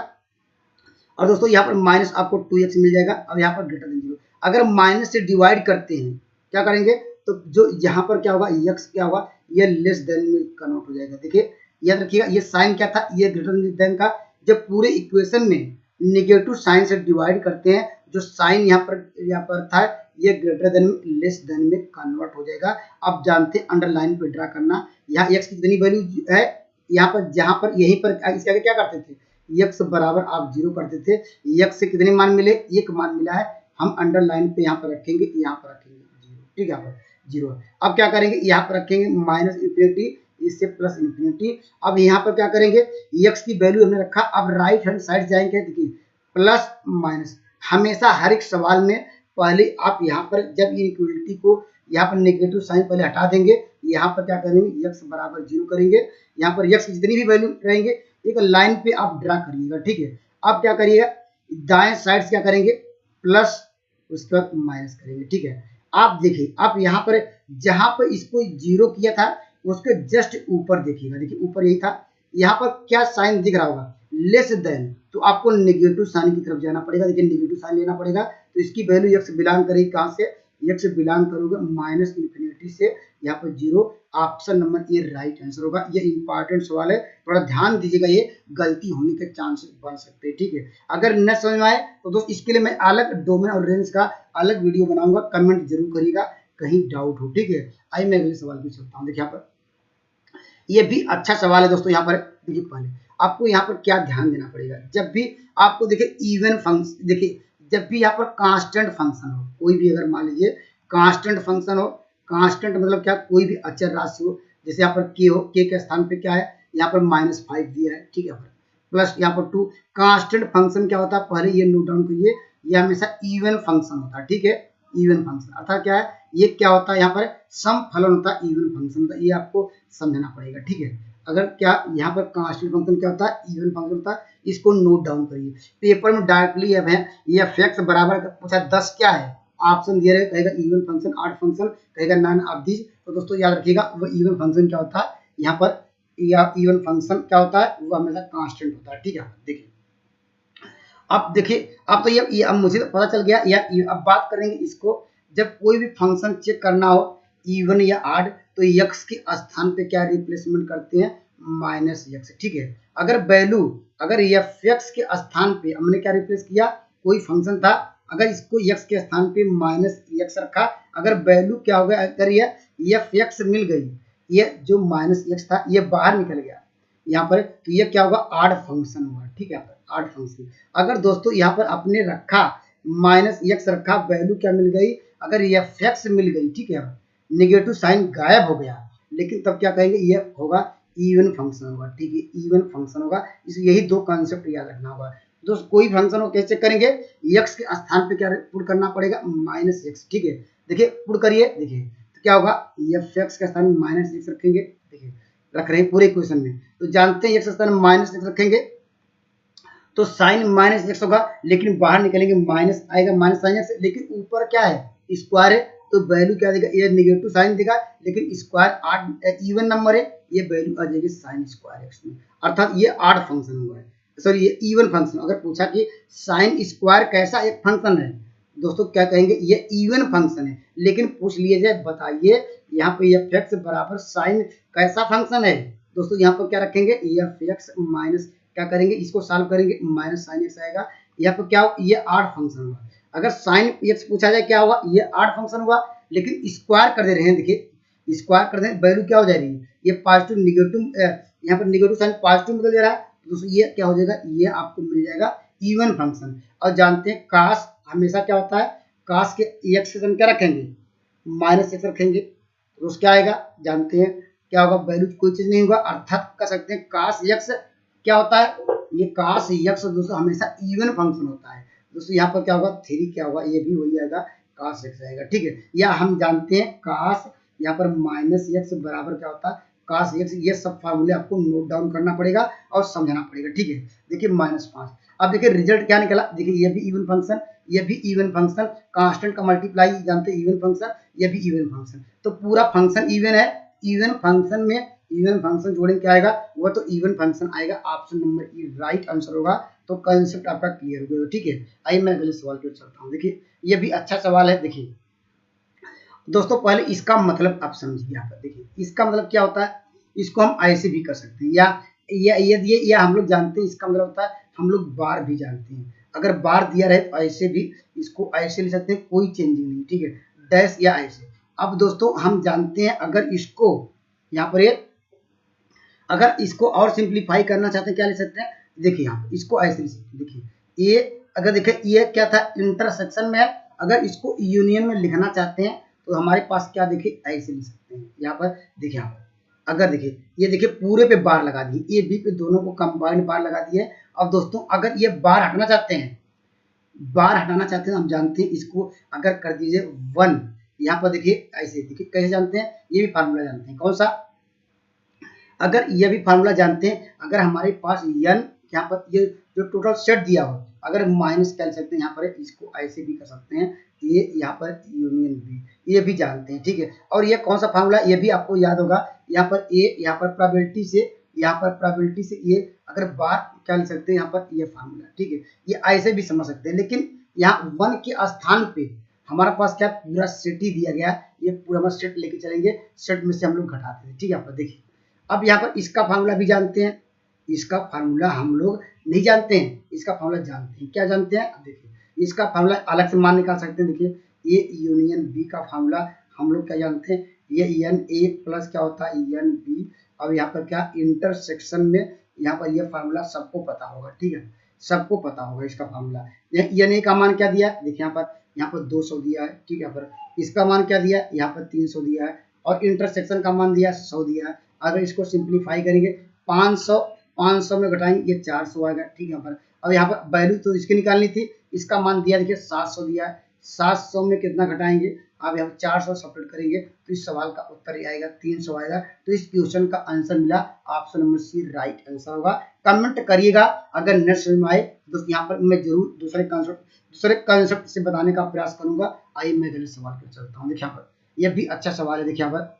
और दोस्तों यहाँ पर माइनस आपको 2x मिल जाएगा। अब यहाँ पर ग्रेटर देन 0, अगर माइनस से डिवाइड करते हैं क्या करेंगे, तो जो यहाँ पर क्या होगा, x क्या होगा, ये लेस देन में कन्वर्ट हो जाएगा। देखिए याद रखिएगा, ये साइन क्या था, ये ग्रेटर देन का। जब पूरे इक्वेशन में नेगेटिव साइन से डिवाइड करते हैं, जो साइन यहाँ पर था, ये ग्रेटर देन में लेस देन में कन्वर्ट हो जाएगा। अब जानते हैं अंडरलाइन पे ड्रा करना, यहाँ x की कितनी वैल्यू है, यहाँ पर जहाँ पर यहीं पर इसके आगे क्या करते थे, x बराबर आप 0 करते थे, x से कितने मान मिले, 1 मान मिला है, हम अंडरलाइन पे यहाँ पर रखेंगे, यहाँ पर रखेंगे 0, ठीक है, यहाँ पर 0। अब क्या करेंगे, यहाँ पर रखेंगे माइनस इन्फिनिटी, इससे प्लस इन्फिनिटी। अब यहाँ पर क्या करेंगे, x की वैल्यू हमने रखा, अब राइट हैंड साइड जाएंगे, देखिए प्लस माइनस। हमेशा हर एक सवाल में पहले आप यहाँ पर जब इनइक्वालिटी को यहाँ पर नेगेटिव साइन पहले हटा देंगे, यहाँ पर क्या करेंगे, x बराबर 0 करेंगे, यहाँ पर x की जितनी भी वैल्यू रहेंगे एक लाइन पे आप ड्रा करिएगा, ठीक है। अब क्या करिएगा, दाएं साइड से क्या करेंगे, प्लस, उसके बाद माइनस करेंगे, ठीक है। आप देखिए, आप यहाँ पर जहां पर इसको 0 किया था उसके जस्ट ऊपर देखिएगा, देखिए ऊपर यही था, यहाँ पर क्या साइन दिख रहा होगा, लेस देन, तो आपको नेगेटिव साइन की तरफ जाना पड़ेगा। देखिए नेगेटिव साइन लेना पड़ेगा, तो इसकी वैल्यू x बिलोंग करेगी कहाँ से, x बिलोंग करोगे माइनस इन्फिनिटी से, यहाँ पर 0। Option number A right answer होगा। ये इंपॉर्टेंट सवाल है, थोड़ा ध्यान दीजिएगा, ये गलती होने के चांसेस बन सकते हैं, ठीक है। अगर न समझ में आए तो दोस्त इसके लिए मैं अलग डोमेन और रेंज का अलग वीडियो बनाऊंगा, कमेंट जरूर करिएगा कहीं डाउट हो, ठीक है। आइए मैं अगले सवाल पूछ सकता हूँ। देखिए यहाँ पर ये भी अच्छा सवाल है दोस्तों। यहाँ पर देखिए पहले आपको यहाँ पर क्या ध्यान देना पड़ेगा, जब भी आपको देखिए इवन फंक्शन, देखिए जब भी यहाँ पर कांस्टेंट फंक्शन हो, कोई भी अगर मान लीजिए कांस्टेंट फंक्शन हो, कांस्टेंट मतलब क्या, कोई भी अचर राशि हो, जैसे यहाँ पर के हो, के के स्थान पे क्या है, यहाँ पर -5 दिया है, ठीक है, प्लस यहाँ पर 2। कांस्टेंट फंक्शन क्या होता है, पहले ये नोट डाउन करिए, ये हमेशा इवन फंक्शन होता है, ठीक है। इवन फंक्शन अर्थात क्या है, ये क्या होता है, यहाँ पर सम फलन होता है, इवन फंक्शन होता है, ये आपको समझना पड़ेगा, ठीक है। अगर क्या यहाँ पर कांस्टेंट फंक्शन क्या होता है, इवन फंक्शन होता है, इसको नोट डाउन करिए पेपर में डायरेक्टली। अब है ये fx बराबर पूछा 10 क्या है, ऑप्शन दिया रहेगा, कहेगा इवन फंक्शन, ऑड फंक्शन, कहेगा नॉन ऑफ दिस। तो दोस्तों याद रखिएगा वो इवन फंक्शन क्या होता है, यहाँ पर या इवन फंक्शन क्या होता है, वो हमेशा कांस्टेंट होता है, ठीक है। देखिए अब देखिए, अब तो ये अब मुझे तो पता चल गया, या अब बात करेंगे इसको, जब कोई भी फंक्शन चेक करना हो इवन या ऑड, तो x के स्थान पे क्या रिप्लेसमेंट करते हैं, -x, ठीक है। अगर वैल्यू, अगर fx के स्थान पे हमने क्या रिप्लेस किया, कोई फंक्शन था, अगर इसको x के स्थान पे -x रखा, अगर वैल्यू क्या होगा, अगर ये fx मिल गई, ये जो -x था ये बाहर निकल गया यहाँ पर, तो ये क्या होगा, ऑड फंक्शन होगा, ठीक है, ऑड फंक्शन। अगर दोस्तों यहाँ पर आपने रखा -x रखा, वैल्यू क्या मिल गई, अगर ये fx मिल गई, ठीक है, नेगेटिव साइन गायब हो गया, लेकिन तब क्या कहेंगे, ये होगा इवन फंक्शन होगा, ठीक है, इवन फंक्शन होगा। इस यही दो कॉन्सेप्ट याद रखना होगा दोस्त। कोई फंक्शन हो कैसे करेंगे, x के स्थान पे क्या पुट करना पड़ेगा, -x, ठीक है। देखिए पुट करिए, देखिए तो क्या होगा, fx के स्थान में -x रखेंगे, देखिए रख रहे हैं पूरे इक्वेशन में, तो जानते हैं x के स्थान में -x रखेंगे तो साइन -x होगा, लेकिन बाहर निकलेंगे माइनस आएगा, -sin x, लेकिन ऊपर क्या है, स्क्वायर है, तो वैल्यू क्या देगा, ये नेगेटिव साइन देगा, लेकिन स्क्वायर आठ इवन नंबर है, ये वैल्यू आ जाएगी साइन स्क्वायर एक्स में, अर्थात ये ऑड फंक्शन हुआ है, सॉरी ये इवन फंक्शन। अगर पूछा कि साइन स्क्वायर कैसा एक फंक्शन है, दोस्तों क्या कहेंगे, ये इवन फंक्शन है, लेकिन पूछ लिए जाए बताइए यहाँ पे f(x) बराबर साइन कैसा फंक्शन है, दोस्तों यहाँ पर क्या रखेंगे, f(x) माइनस क्या करेंगे, इसको सॉल्व करेंगे, -sin x आएगा, यहाँ पर क्या, ये ऑड फंक्शन हुआ। अगर sin x पूछा जाए क्या होगा, ये ऑड फंक्शन हुआ, लेकिन स्क्वायर कर दे रहे हैं, देखिए स्क्वायर कर दें, वैल्यू क्या हो जाएगी, ये पॉजिटिव नेगेटिव, यहाँ पर नेगेटिव साइन पॉजिटिव निकल जा रहा है, तो दोस्तों ये क्या हो जाएगा, ये आपको मिल जाएगा इवन फंक्शन। और जानते हैं काश हमेशा क्या होता है, काश के x के क्या रखेंगे, -x रखेंगे, तो उस क्या आएगा, जानते हैं क्या होगा, वैल्यू कोई चीज नहीं होगा, अर्थात कह सकते हैं काश x क्या होता है, ये काश x दोस्तों हमेशा इवन फंक्शन होता है। दोस्तों यहाँ पर क्या होगा, 3 क्या होगा, ये भी वही आएगा, काश x आएगा, ठीक है। या हम जानते हैं काश यहाँ पर माइनस एक्स बराबर क्या होता है cos x। ये सब फार्मूले आपको नोट डाउन करना पड़ेगा और समझना पड़ेगा, ठीक है। देखिए -5। अब देखिए रिजल्ट क्या निकला, देखिए ये भी इवन फंक्शन, ये भी इवन फंक्शन, कांस्टेंट का मल्टीप्लाई जानते हैं इवन फंक्शन, ये भी इवन फंक्शन, तो पूरा फंक्शन इवन है। इवन फंक्शन में इवन फंक्शन जोड़ेंगे क्या आएगा, वो तो इवन फंक्शन आएगा। ऑप्शन नंबर ई राइट आंसर होगा। तो कंसेप्ट आपका क्लियर हो गया, ठीक है। आइए मैं अगले सवाल की ओर चलता हूँ। देखिए ये भी अच्छा सवाल है। देखिए दोस्तों पहले इसका मतलब आप समझिए। यहाँ पर देखिए इसका मतलब क्या होता है, इसको हम ऐसे भी कर सकते हैं, या हम लोग जानते हैं इसका मतलब होता है, हम लोग बार भी जानते हैं। अगर बार दिया रहे तो ऐसे भी इसको ऐसे ले सकते हैं, कोई चेंजिंग नहीं, ठीक है, डैश या ऐसे। अब दोस्तों हम जानते हैं अगर इसको यहाँ पर अगर इसको और सिंप्लीफाई करना चाहते हैं क्या ले सकते हैं, देखिए यहाँ इसको ऐसे ले सकते हैं। देखिए ये अगर देखिए ये क्या था इंटरसेक्शन में है, अगर इसको यूनियन में लिखना चाहते हैं तो हमारे पास क्या देखिए ऐसे लिख सकते हैं। यहाँ पर देखिए यहाँ पर अगर देखिए ये देखिए पूरे पे बार लगा दिए, ए बी पे दोनों को कंबाइंड बार लगा दिए। अब दोस्तों अगर ये बार हटाना चाहते हैं, बार हटाना चाहते हैं, हम जानते हैं इसको अगर कर दीजिए 1, यहाँ पर देखिए ऐसे, देखिए कैसे जानते हैं, ये भी फार्मूला जानते हैं। कौन सा, अगर ये भी फार्मूला जानते हैं, अगर हमारे पास n यहाँ पर ये जो टोटल सेट दिया हो, अगर माइनस क्या लिख सकते हैं यहाँ पर, इसको ऐसे भी कर सकते हैं, ये यहाँ पर यूनियन बी, ये भी जानते हैं, ठीक है। और ये कौन सा फार्मूला, ये भी आपको याद होगा, यहाँ पर ए, यहाँ पर प्रोबेबिलिटी से, यहाँ पर प्रोबेबिलिटी से ये अगर बार क्या लिख सकते हैं यहाँ पर, ये फार्मूला, ठीक है। ये ऐसे भी समझ सकते हैं, लेकिन यहाँ 1 के स्थान पे हमारे पास क्या पूरा सेट ही दिया गया, ये पूरा हम सेट लेके चलेंगे, सेट में से हम लोग घटाते हैं, ठीक है। यहाँ पर देखिए अब यहाँ पर इसका फार्मूला भी जानते हैं, इसका फार्मूला हम लोग नहीं जानते हैं, इसका फार्मूला जानते हैं। क्या जानते हैं, अब देखिए इसका फार्मूला अलग से मान निकाल सकते हैं। देखिए ये यूनियन बी का फार्मूला हम लोग क्या जानते हैं, ये एन ए प्लस क्या होता है एन बी। अब यहाँ पर क्या इंटरसेक्शन में यहाँ पर ये फार्मूला सबको पता होगा, ठीक है, सबको पता होगा इसका फार्मूला। एन ए का मान क्या दिया, देखिए यहाँ पर 200 दिया है, ठीक है। यहाँ पर इसका मान क्या दिया, यहाँ पर 300 दिया है, और इंटरसेक्शन का मान दिया 100 दिया है। अगर इसको सिंप्लीफाई करेंगे 500 में घटाएंगे ये 400 आएगा, ठीक है। यहाँ पर अब यहाँ पर वैल्यू तो इसकी निकालनी थी, इसका मान दिया देखिए 700 दिया है, 700 में कितना घटाएंगे, अब यहाँ 400 सब्ट्रैक्ट करेंगे तो इस सवाल का उत्तर ये आएगा 300 आएगा। तो इस क्वेश्चन का आंसर मिला option number C right answer होगा। कमेंट करिएगा अगर नेक्स्ट में आए दोस्तों, यहाँ पर मैं जरूर दूसरे कंसेप्ट से बताने का प्रयास करूंगा। आइए मैं अगले सवाल पर चलता हूँ। देखिए यहाँ पर यह भी अच्छा सवाल है। देखिए यहाँ पर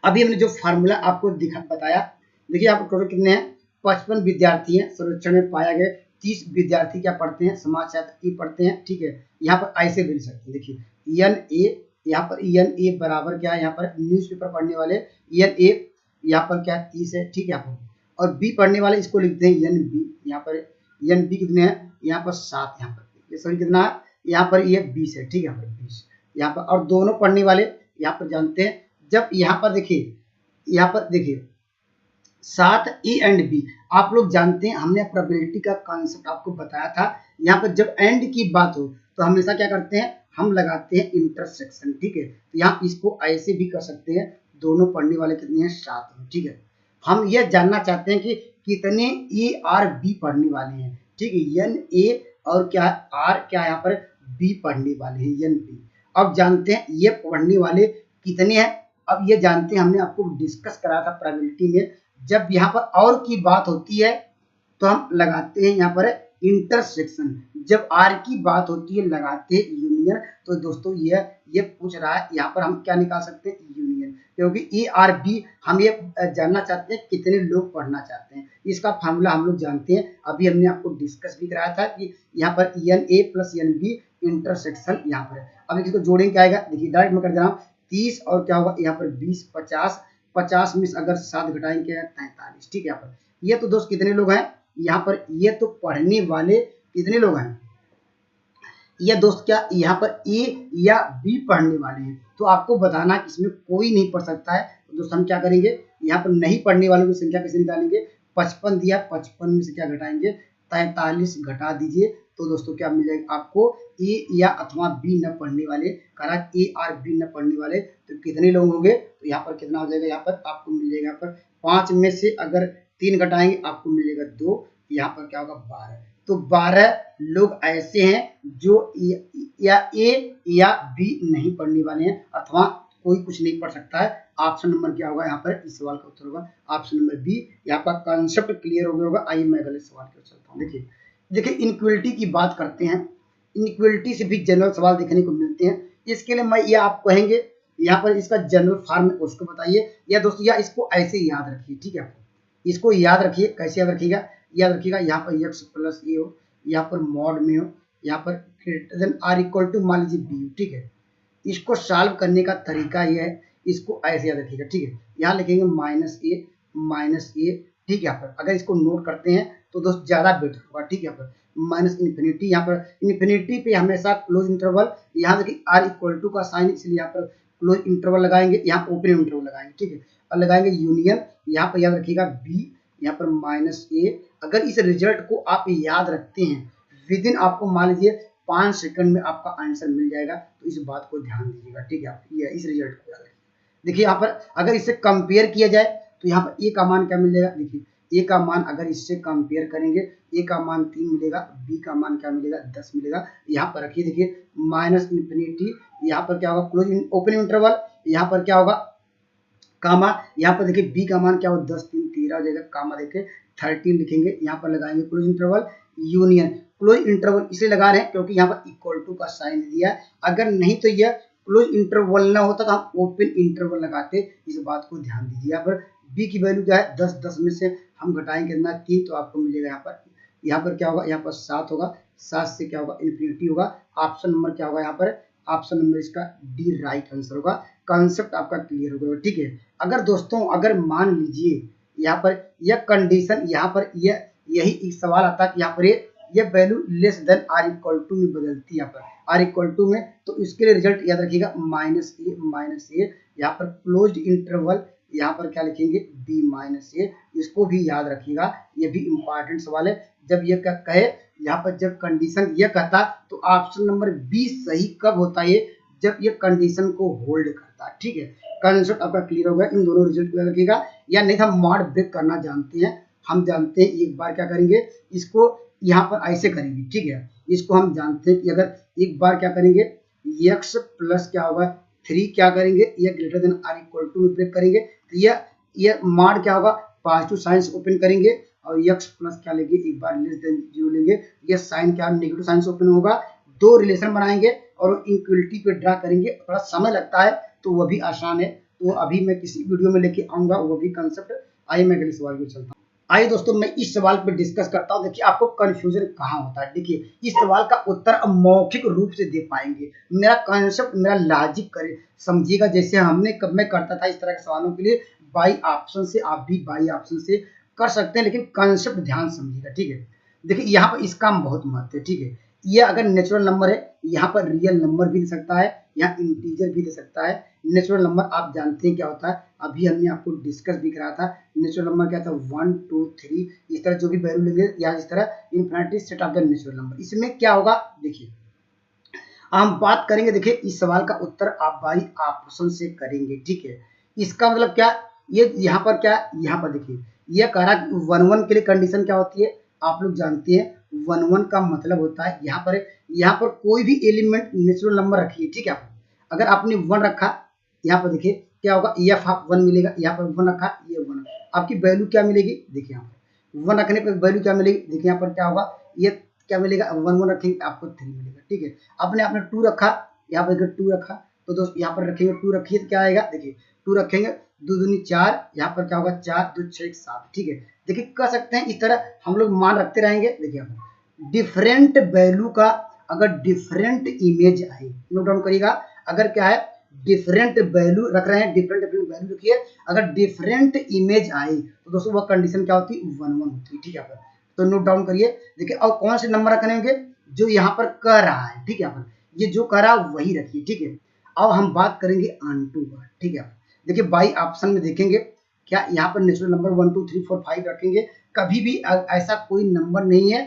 अभी हमने जो फार्मूला आपको बताया, देखिए यहाँ पर टोटल कितने हैं, 55 विद्यार्थी हैं। सर्वेक्षण में पाया गया 30 विद्यार्थी क्या पढ़ते हैं, समाजशास्त्र की पढ़ते हैं, ठीक है। यहाँ पर ऐसे भी लिख सकते हैं, देखिए एन ए, यहाँ पर एन ए बराबर क्या है, यहाँ पर न्यूज़पेपर पढ़ने वाले एन ए यहाँ पर क्या 30 है, ठीक है। यहाँ पर और बी पढ़ने वाले इसको लिखते हैं एन बी, यहाँ पर एन बी कितने हैं, यहाँ पर 7, यहाँ पर ये सभी कितना है, यहाँ पर ये 20 है, ठीक है। यहाँ पर 20, यहाँ पर और दोनों पढ़ने वाले यहाँ पर जानते हैं, जब यहाँ पर देखिए 7 ए एंड बी, आप लोग जानते हैं हमने प्रोबेबिलिटी का कॉन्सेप्ट आपको बताया था। यहाँ पर जब एंड की बात हो तो हमेशा क्या करते हैं, हम लगाते हैं इंटरसेक्शन, ठीक है। तो यहाँ इसको ऐसे भी कर सकते हैं, दोनों पढ़ने वाले कितने हैं, 7 हैं, ठीक है। हम यह जानना चाहते हैं कि कितने ए आर बी पढ़ने वाले हैं, ठीक है। एन ए और क्या आर क्या यहाँ पर बी पढ़ने वाले हैं, एन बी। अब जानते हैं ये पढ़ने वाले कितने हैं, अब ये जानते हैं, हमने आपको डिस्कस करा था प्रोबेबिलिटी में, जब यहाँ पर और की बात होती है तो हम लगाते हैं यहाँ पर इंटरसेक्शन, जब आर की बात होती है लगाते हैं यूनियन। तो दोस्तों ये पूछ रहा है, यहाँ पर हम क्या निकाल सकते हैं, यूनियन, क्योंकि ए आर बी हम ये जानना चाहते हैं कितने लोग पढ़ना चाहते हैं। इसका फार्मूला हम लोग जानते हैं, अभी हमने आपको डिस्कस भी कराया था कि यहाँ पर n A plus n B intersection यहाँ पर है। अब इसको जोड़ेंगे क्या आएगा, देखिए डायरेक्ट में कर दे रहा हूँ, 30 और क्या होगा यहाँ पर 20, 50 में से अगर 7 घटाएंगे 43, ठीक है। यहाँ पर ये तो दोस्त कितने लोग हैं, यहाँ पर ये तो पढ़ने वाले कितने लोग हैं, ये दोस्त क्या यहाँ पर ए या बी पढ़ने वाले हैं। तो आपको बताना कि इसमें कोई नहीं पढ़ सकता है। तो दोस्त हम क्या करेंगे, यहाँ पर नहीं पढ़ने वालों की संख्या कैसे निकालेंगे, 55 दिया, 55 में से क्या घटाएंगे, 43 घटा दीजिए। तो दोस्तों क्या मिल जाएगा आपको, ए या अथवा बी न पढ़ने वाले, करा ए और बी न पढ़ने वाले तो कितने लोग होंगे, तो यहाँ पर कितना हो जाएगा, यहाँ पर आपको मिल जाएगा, यहाँ पर 5 में से अगर 3 घटाएंगे आपको मिलेगा 2, यहाँ पर क्या होगा 12। तो 12 लोग ऐसे हैं जो या ए या बी नहीं पढ़ने वाले हैं, अथवा कोई कुछ नहीं पढ़ सकता है। ऑप्शन नंबर क्या होगा यहाँ पर, इस सवाल का उत्तर होगा ऑप्शन नंबर बी। यहाँ पर कॉन्सेप्ट क्लियर हो गया होगा। आइए मैं अगले सवाल की ओर चलता हूँ। देखिए इनइक्वलिटी की बात करते हैं। इनइक्वलिटी से भी जनरल सवाल देखने को मिलते हैं। इसके लिए मैं ये आप कहेंगे यहाँ पर इसका जनरल फॉर्म उसको बताइए, या दोस्तों या इसको ऐसे ही याद रखिए, ठीक है। इसको याद रखिए, कैसे याद रखिएगा, याद रखिएगा यहाँ पर x प्लस ए हो, यहाँ पर मॉड में हो, यहाँ पर greater than or equal to मान लीजिए बी हो, ठीक है। इसको सॉल्व करने का तरीका ये है, इसको ऐसे याद रखिएगा, ठीक है। यहाँ लिखेंगे माइनस ए, ठीक है। यहाँ पर अगर इसको नोट करते हैं तो दोस्त ज्यादा बेटर होगा, ठीक है। यहाँ पर माइनस इन्फिनिटी, यहाँ पर इन्फिनिटी पे हमेशा क्लोज इंटरवल, यहाँ देखिए आर इक्वल टू का साइन, इसलिए यहाँ पर क्लोज इंटरवल लगाएंगे, यहाँ ओपन इंटरवल लगाएंगे, ठीक है। और लगाएंगे यूनियन, यहाँ पर याद रखिएगा बी, यहाँ पर माइनस ए। अगर इस रिजल्ट को आप याद रखते हैं विद इन आपको मान लीजिए 5 सेकंड में आपका आंसर मिल जाएगा, तो इस बात को ध्यान दीजिएगा, ठीक है। आप ये इस रिजल्ट को याद रखिए। देखिए यहाँ पर अगर इससे कंपेयर किया जाए तो यहाँ पर ए का मान क्या मिलेगा, देखिए ए का मान अगर इससे कंपेयर करेंगे, ए का मान 3 मिलेगा, बी का मान क्या मिलेगा 10 मिलेगा। यहाँ पर रखिए, देखिए माइनस इन्फिनिटी, यहाँ पर क्या होगा क्लोज ओपन इंटरवल, यहाँ पर क्या होगा कामा, यहाँ पर देखिए बी का मान क्या होगा 10 3 13 हो जाएगा, कामा देखिए 13 लिखेंगे, यहाँ पर लगाएंगे close interval union. Close interval इसलिए लगा रहे हैं क्योंकि यहाँ पर इक्वल टू का साइन दिया है। अगर नहीं तो यह क्लोज इंटरवल ना होता तो हम ओपन इंटरवल लगाते, इस बात को ध्यान दीजिए। यहाँ पर बी की वैल्यू क्या है 10, 10 में से हम घटाएंगे कितना 3, तो आपको मिलेगा यहाँ पर क्या होगा, यहाँ पर 7 होगा, 7 से क्या होगा इन्फिनिटी होगा। ऑप्शन नंबर क्या होगा यहाँ पर, ऑप्शन नंबर इसका डी राइट आंसर होगा। कॉन्सेप्ट आपका क्लियर हो गया, ठीक है। अगर दोस्तों अगर मान लीजिए यहाँ पर यह कंडीशन, यहाँ पर यही एक सवाल आता है कि यहाँ पर ये value less than or equal to में बदलती है, यहाँ पर आर इक्वल टू में, तो इसके लिए रिजल्ट याद रखिएगा माइनस ए, यहाँ पर क्लोज्ड इंटरवल, यहाँ पर क्या लिखेंगे बी माइनस ए, इसको भी याद रखिएगा, ये भी इंपॉर्टेंट सवाल है। जब ये कहे यहाँ पर जब कंडीशन ये कहता तो ऑप्शन नंबर बी सही कब होता है, जब ये कंडीशन को होल्ड करता है, ठीक है। कंसेप्ट आपका क्लियर होगा। इन दोनों रिजल्ट को याद रखिएगा, या नहीं हम मॉड ब्रेक करना जानते हैं, हम जानते हैं एक बार क्या करेंगे, इसको यहाँ पर ऐसे करेंगे, ठीक है। इसको हम जानते हैं कि अगर एक बार क्या करेंगे x प्लस क्या होगा 3 क्या करेंगे, ये greater than or equal to में ब्रेक करेंगे, तो ये मॉड क्या होगा पॉजिटिव साइंस ओपन करेंगे, और x प्लस क्या लेंगे एक बार लेस देन 0 लेंगे, ये साइन क्या नेगेटिव साइंस ओपन होगा। दो रिलेशन बनाएंगे और इक्वलिटी पे ड्रा करेंगे, थोड़ा समय लगता है तो वह भी आसान है, तो अभी मैं किसी वीडियो में लेके आऊंगा वो भी कंसेप्ट। आइए मैं अगले सवाल को चलता हूँ। आइए दोस्तों मैं इस सवाल पे डिस्कस करता हूँ। देखिए आपको कंफ्यूजन कहाँ होता है, देखिए इस सवाल का उत्तर अब मौखिक रूप से दे पाएंगे। मेरा कंसेप्ट मेरा लॉजिक करे समझिएगा, जैसे मैं करता था इस तरह के सवालों के लिए बाई ऑप्शन से, आप भी बाई ऑप्शन से कर सकते हैं, लेकिन कंसेप्ट ध्यान समझिएगा, ठीक है। देखिए यहाँ पर इसका बहुत महत्व है, ठीक है। ये अगर नेचुरल नंबर है, यहाँ पर रियल नंबर भी दे सकता है, यहाँ इंटीजर भी दे सकता है। नेचुरल नंबर आप जानते हैं क्या होता है, अभी हमने आपको डिस्कस भी कराया था। नेचुरल नंबर क्या था 1 2 3, इस तरह जो भी वैल्यू लेंगे, या इस तरह infinity set of the natural number. इसमें क्या होगा देखिए हम बात करेंगे, देखिए इस सवाल का उत्तर आप बाई ऑप्शन से करेंगे, ठीक है। इसका मतलब क्या, ये यहाँ पर क्या, यहाँ पर देखिए ये कह रहा 1 1 के लिए कंडीशन क्या होती है, आप लोग जानते हैं 1 1 का मतलब होता है यहाँ पर कोई भी एलिमेंट नेचुरल नंबर रखिए, ठीक है। अगर आपने 1 रखा, यहाँ पर देखिए क्या होगा एफ आप 1 मिलेगा, यहाँ पर 1 रखा ये 1, आपकी वैल्यू क्या मिलेगी, देखिए यहाँ पर 1 रखने पर वैल्यू क्या मिलेगी, देखिए यहाँ पर क्या होगा ये क्या मिलेगा 1 1 रखेंगे आपको 3 मिलेगा, ठीक है। आपने 2 रखा, यहाँ पर 2 रखा, तो दोस्त यहाँ पर रखेंगे 2 रखिए तो क्या आएगा, देखिए 2 रखेंगे 2 दूनी 4, यहाँ पर क्या होगा 4 2 6 7, ठीक है। देखिए कर सकते हैं इस तरह हम लोग मान रखते रहेंगे। देखिए यहाँ पर डिफरेंट वैल्यू का अगर डिफरेंट इमेज आए, नोट डाउन करिएगा, अगर क्या है डिफरेंट वैल्यू रख रहे हैं, डिफरेंट वैल्यू रखिए, अगर डिफरेंट इमेज आए तो दोस्तों वह कंडीशन क्या होती है 1 1 होती है, ठीक है। तो नोट डाउन करिए। देखिए और कौन से नंबर रखने होंगे जो यहाँ पर कह रहा है, ठीक है। यहाँ पर ये जो कह रहा है वही रखिए, ठीक है। अब हम बात करेंगे ऑनटू का, ठीक है। देखिए बाई ऑप्शन में देखेंगे क्या यहाँ पर नेचुरल नंबर 1 2 3 4 5 रखेंगे, कभी भी ऐसा कोई नंबर नहीं है।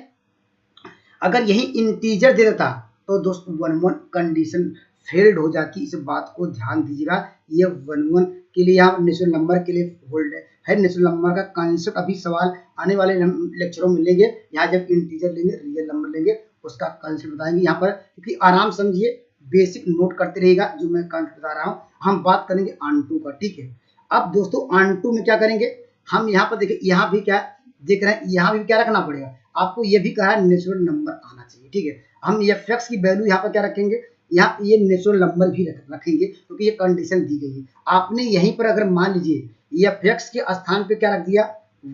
अगर यही इंटीजर दे देता तो दोस्तों 1 1 कंडीशन फेल्ड हो जाती, इस बात को ध्यान दीजिएगा। ये 1 1 के लिए यहाँ नेचुरल नंबर के लिए होल्ड है नेचुरल नंबर का कंसेप्ट, अभी सवाल आने वाले लेक्चरों में लेंगे। यहाँ जब इंटीजर लेंगे रियल नंबर लेंगे उसका कंसेप्ट बताएंगे यहाँ पर, क्योंकि आराम समझिए बेसिक नोट करते रहेगा जो मैं कंसेप्ट बता रहा हूँ, हम बात करेंगे ऑन2 का, ठीक है। अब दोस्तों ऑन2 में क्या करेंगे, हम यहाँ पर देखिए, यहाँ भी क्या देख रहे हैं, यहाँ भी क्या रखना पड़ेगा आपको, ये भी कहा है नेचुरल नंबर आना चाहिए, ठीक है। हम एफ की वैल्यू यहाँ पर क्या रखेंगे, यहाँ ये नेचुरल नंबर भी रखेंगे क्योंकि ये कंडीशन दी गई है। आपने यहीं पर अगर मान लीजिए एफ के स्थान पे क्या रख दिया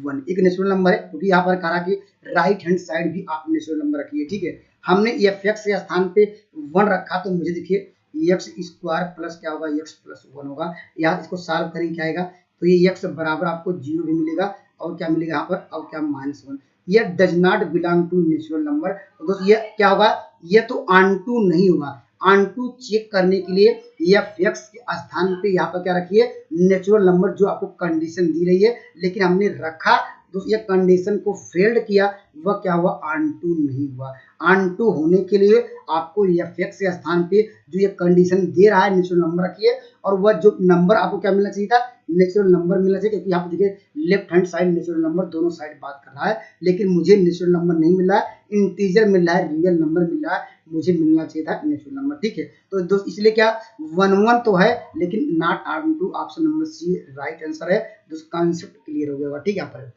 1, एक नेचुरल नंबर है क्योंकि यहाँ पर कहा कि राइट हैंड साइड भी आप नेचुरल नंबर रखिए, ठीक है। हमने एफ के स्थान पे 1 रखा तो मुझे देखिए एक्स स्क्वायर प्लस क्या होगा, एक्स प्लस 1 होगा। यहाँ इसको सॉल्व करेंगे क्या आएगा, तो ये एक्स बराबर आपको 0 भी मिलेगा और क्या मिलेगा यहाँ पर, और क्या -1। ये does not belong to natural number. तो दोस्तों ये क्या होगा, ये तो ऑन2 नहीं होगा। ऑन2 चेक करने के लिए एफ के स्थान पे यहाँ पर क्या रखिए नेचुरल नंबर, जो आपको कंडीशन दी रही है, लेकिन हमने रखा तो ये कंडीशन को फेल्ड किया, वह क्या हुआ, ऑन2 नहीं हुआ। ऑन2 होने के लिए आपको एफ के स्थान पे जो ये कंडीशन दे रहा है नेचुरल नंबर रखिए, और वह जो नंबर आपको क्या मिलना चाहिए था, नेचुरल नंबर मिलना चाहिए, क्योंकि यहाँ पे देखिए left hand side natural number दोनों साइड बात कर रहा है, लेकिन मुझे नेचुरल नंबर नहीं मिल रहा है, इंटीजर मिल रहा है, रियल नंबर मिल रहा है, मुझे मिलना चाहिए था नेचुरल नंबर, ठीक है। तो दोस्त इसलिए क्या 1 तो है लेकिन नॉट ऑन2, option number C right answer है। दोस्तों कॉन्सेप्ट क्लियर हो गया, ठीक है। यहाँ पर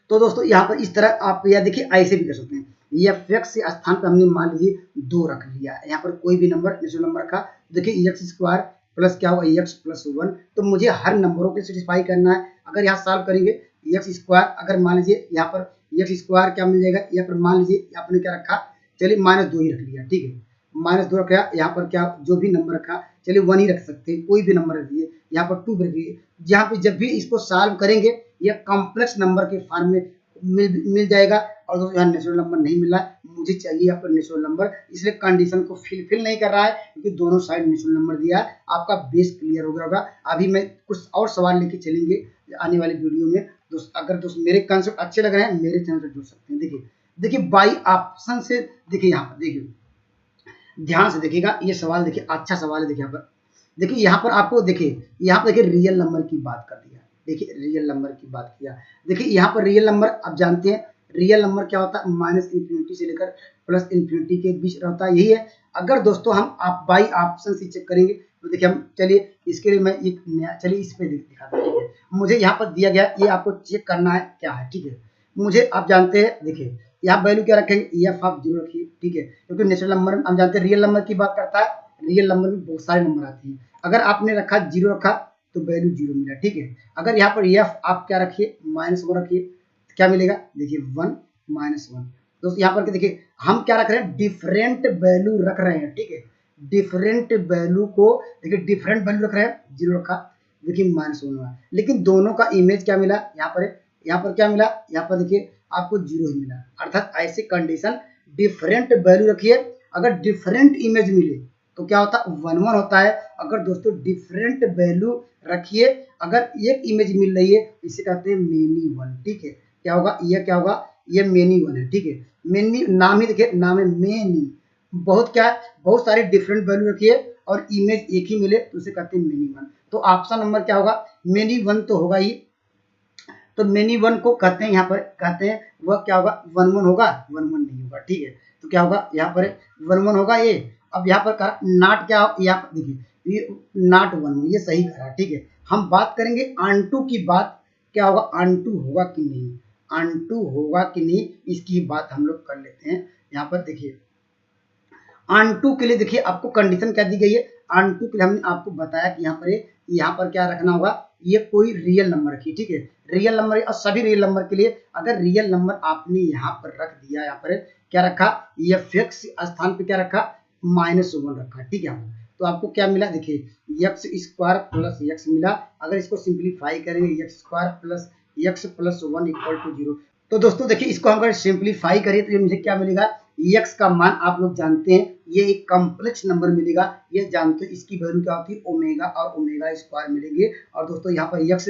तो दोस्तों यहाँ पर इस तरह आप या देखिए ऐसे भी कर सकते हैं, एफ के स्थान पर हमने मान लीजिए 2 रख लिया, यहाँ पर कोई भी नंबर नेचुरल नंबर रखा, देखिए एक्स स्क्वायर प्लस क्या होगा, एक्स प्लस 1। तो मुझे हर नंबरों को सेटिस्फाई करना है। अगर यहाँ सॉल्व करेंगे एक्स स्क्वायर, अगर मान लीजिए यहाँ पर एक्स स्क्वायर क्या मिल जाएगा, यहाँ पर मान लीजिए आपने क्या रखा, चलिए -2 ही रख लिया, ठीक है, -2 रखा। यहाँ पर क्या जो भी नंबर रखा, चलिए 1 ही रख सकते हैं, कोई भी नंबर रख दिए, यहाँ पर 2 रखिए। जहाँ पे जब भी इसको सॉल्व करेंगे ये कॉम्प्लेक्स नंबर के फॉर्म में मिल जाएगा, और दोस्तों यहाँ नेचुरल नंबर नहीं मिला, मुझे चाहिए यहाँ पर नेचुरल नंबर, इसलिए कंडीशन को फिल नहीं कर रहा है क्योंकि दोनों साइड नेचुरल नंबर दिया है। आपका बेस क्लियर हो गया होगा। अभी मैं कुछ और सवाल लेके चलेंगे आने वाली वीडियो में। अगर दोस्त मेरे कंसेप्ट अच्छे लग रहे हैं, मेरे चैनल से जुड़ सकते हैं। देखिए बाई ऑप्शन से, देखिए यहाँ पर देखिए ध्यान से देखिएगा, ये सवाल देखिए अच्छा सवाल है। देखिए यहाँ पर देखिए, यहाँ पर आपको देखिए, यहाँ पर देखिए रियल नंबर की बात कर दिया, देखिए रियल नंबर की बात किया। देखिए यहाँ पर रियल नंबर आप जानते हैं, रियल नंबर क्या होता है, -∞ से लेकर +∞ के बीच रहता है, यही है। अगर दोस्तों हम आप बाई ऑप्शन से चेक करेंगे तो देखिए हम, चलिए इसके लिए मैं एक नया, चलिए इस पे दिखाता हूँ, ठीक है। मुझे यहाँ पर दिया गया, ये आपको चेक करना है क्या है, ठीक है। मुझे आप जानते हैं, देखिए यहाँ वैल्यू क्या रखेंगे, एफ आप 0 रखिए, ठीक है, क्योंकि नेचुरल नंबर हम जानते हैं रियल नंबर की बात करता है, रियल नंबर में बहुत सारे नंबर आते हैं। अगर आपने रखा 0 रखा तो वैल्यू 0 मिला, ठीक है। अगर यहाँ पर एफ आप क्या रखिए, -1 रखिए, क्या मिलेगा, देखिए 1 -1। दोस्तों यहाँ पर देखिए हम क्या रख रहे हैं, डिफरेंट वैल्यू रख रहे हैं, ठीक है। डिफरेंट वैल्यू को देखिए, डिफरेंट वैल्यू रख रहे हैं, 0 रखा, देखिए -1 हुआ, लेकिन दोनों का इमेज क्या मिला, यहाँ पर क्या मिला, यहाँ पर देखिए आपको 0 ही मिला। अर्थात ऐसी कंडीशन डिफरेंट वैल्यू रखिए, अगर डिफरेंट इमेज मिले तो क्या होता है, 1 होता है। अगर दोस्तों डिफरेंट वैल्यू रखिए, अगर एक इमेज मिल रही है, इसे कहते हैं मेनी वन, ठीक है। क्या होगा, ये क्या होगा, ये मेनी वन है, ठीक है। मेनी नाम ही देखिए, नाम है मेनी, बहुत क्या है, बहुत सारे डिफरेंट वैल्यू रखिए और इमेज एक ही मिले तो उसे कहते हैं मेनी वन। तो ऑप्शन नंबर क्या होगा, मेनी वन तो होगा ही। तो मेनी वन को कहते हैं, यहाँ पर कहते हैं वह क्या होगा, 1 होगा, 1 नहीं होगा, ठीक है। तो क्या होगा, यहाँ पर 1 होगा ये। अब यहाँ पर कहा नॉट, क्या यहाँ पर देखिए ये नॉट 1, ये सही करा, ठीक है। हम बात करेंगे ऑन2 की बात, क्या होगा, ऑन2 होगा कि नहीं, ऑन2 होगा कि नहीं, इसकी बात हम लोग कर लेते हैं। यहाँ पर देखिए ऑन2 के लिए देखिए आपको कंडीशन क्या दी गई है, ऑन2 के लिए हमने आपको बताया कि यहाँ पर क्या रखना होगा, ये कोई रियल नंबर रखिए, ठीक है। रियल नंबर, और सभी रियल नंबर के लिए अगर रियल नंबर आपने यहाँ पर रख दिया, यहाँ पर क्या रखा, एफ स्थान पे क्या रखा, -1 रखा, ठीक है। तो आपको क्या मिला, देखिए एक्स स्क्वायर प्लस एक्स मिला। अगर इसको सिंप्लीफाई करेंगे, x square plus x plus 1 equal to 0। तो दोस्तों देखिए इसको हम अगर सिंप्लीफाई करें तो ये मुझे क्या मिलेगा, एक्स का मान आप लोग जानते हैं, ये एक कॉम्प्लेक्स नंबर मिलेगा, ये जानते हैं इसकी वैल्यू क्या होती है, ओमेगा और ओमेगा स्क्वायर मिलेंगे। और दोस्तों यहाँ पर एक्स,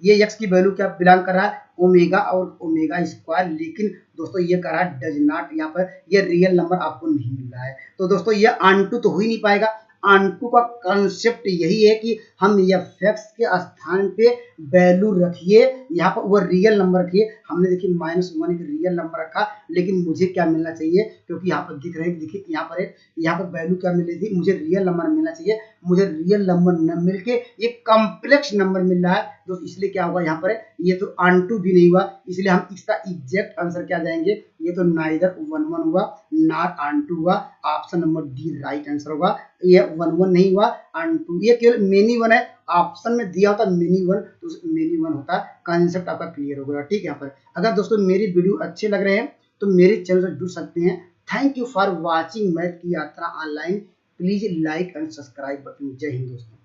ये एक्स की वैल्यू क्या बिलोंग कर रहा है, ओमेगा और ओमेगा स्क्वायर, लेकिन दोस्तों ये कर रहा है डज नॉट, यहाँ पर ये रियल नंबर आपको नहीं मिल रहा है। तो दोस्तों ये ऑन2 तो हो ही नहीं पाएगा। ऑन2 का कॉन्सेप्ट यही है कि हम fx के स्थान पे वैल्यू रखिए, यहाँ पर वो रियल नंबर रखिए। हमने देखिए -1 एक रियल नंबर रखा, लेकिन मुझे क्या मिलना चाहिए, क्योंकि यहाँ पर दिख रहे हैं, देखिए यहाँ पर वैल्यू क्या मिल रही थी, मुझे रियल नंबर मिलना चाहिए। मुझे रियल नंबर न मिलके ये कॉम्प्लेक्स नंबर मिल रहा है दोस्तों, इसलिए क्या होगा यहाँ पर ये तो ऑनटू भी नहीं हुआ, इसलिए हम इसका एग्जैक्ट आंसर क्या जाएंगे, ये तो नाइदर 1 1 हुआ, नॉट ऑनटू हुआ। Option number D right answer होगा। ये 1 1 नहीं हुआ, ऑनटू, ये केवल मेनी 1 है। ऑप्शन में दिया होता मेनी 1 तो मेनी 1 होता। कंसेप्ट आपका क्लियर हो गया, ठीक है। यहाँ पर अगर दोस्तों मेरी वीडियो अच्छे लग रहे हैं तो मेरे चैनल से जुड़ सकते हैं। Thank you for watching math की यात्रा online. Please like and subscribe button. जय हिंद दोस्तों।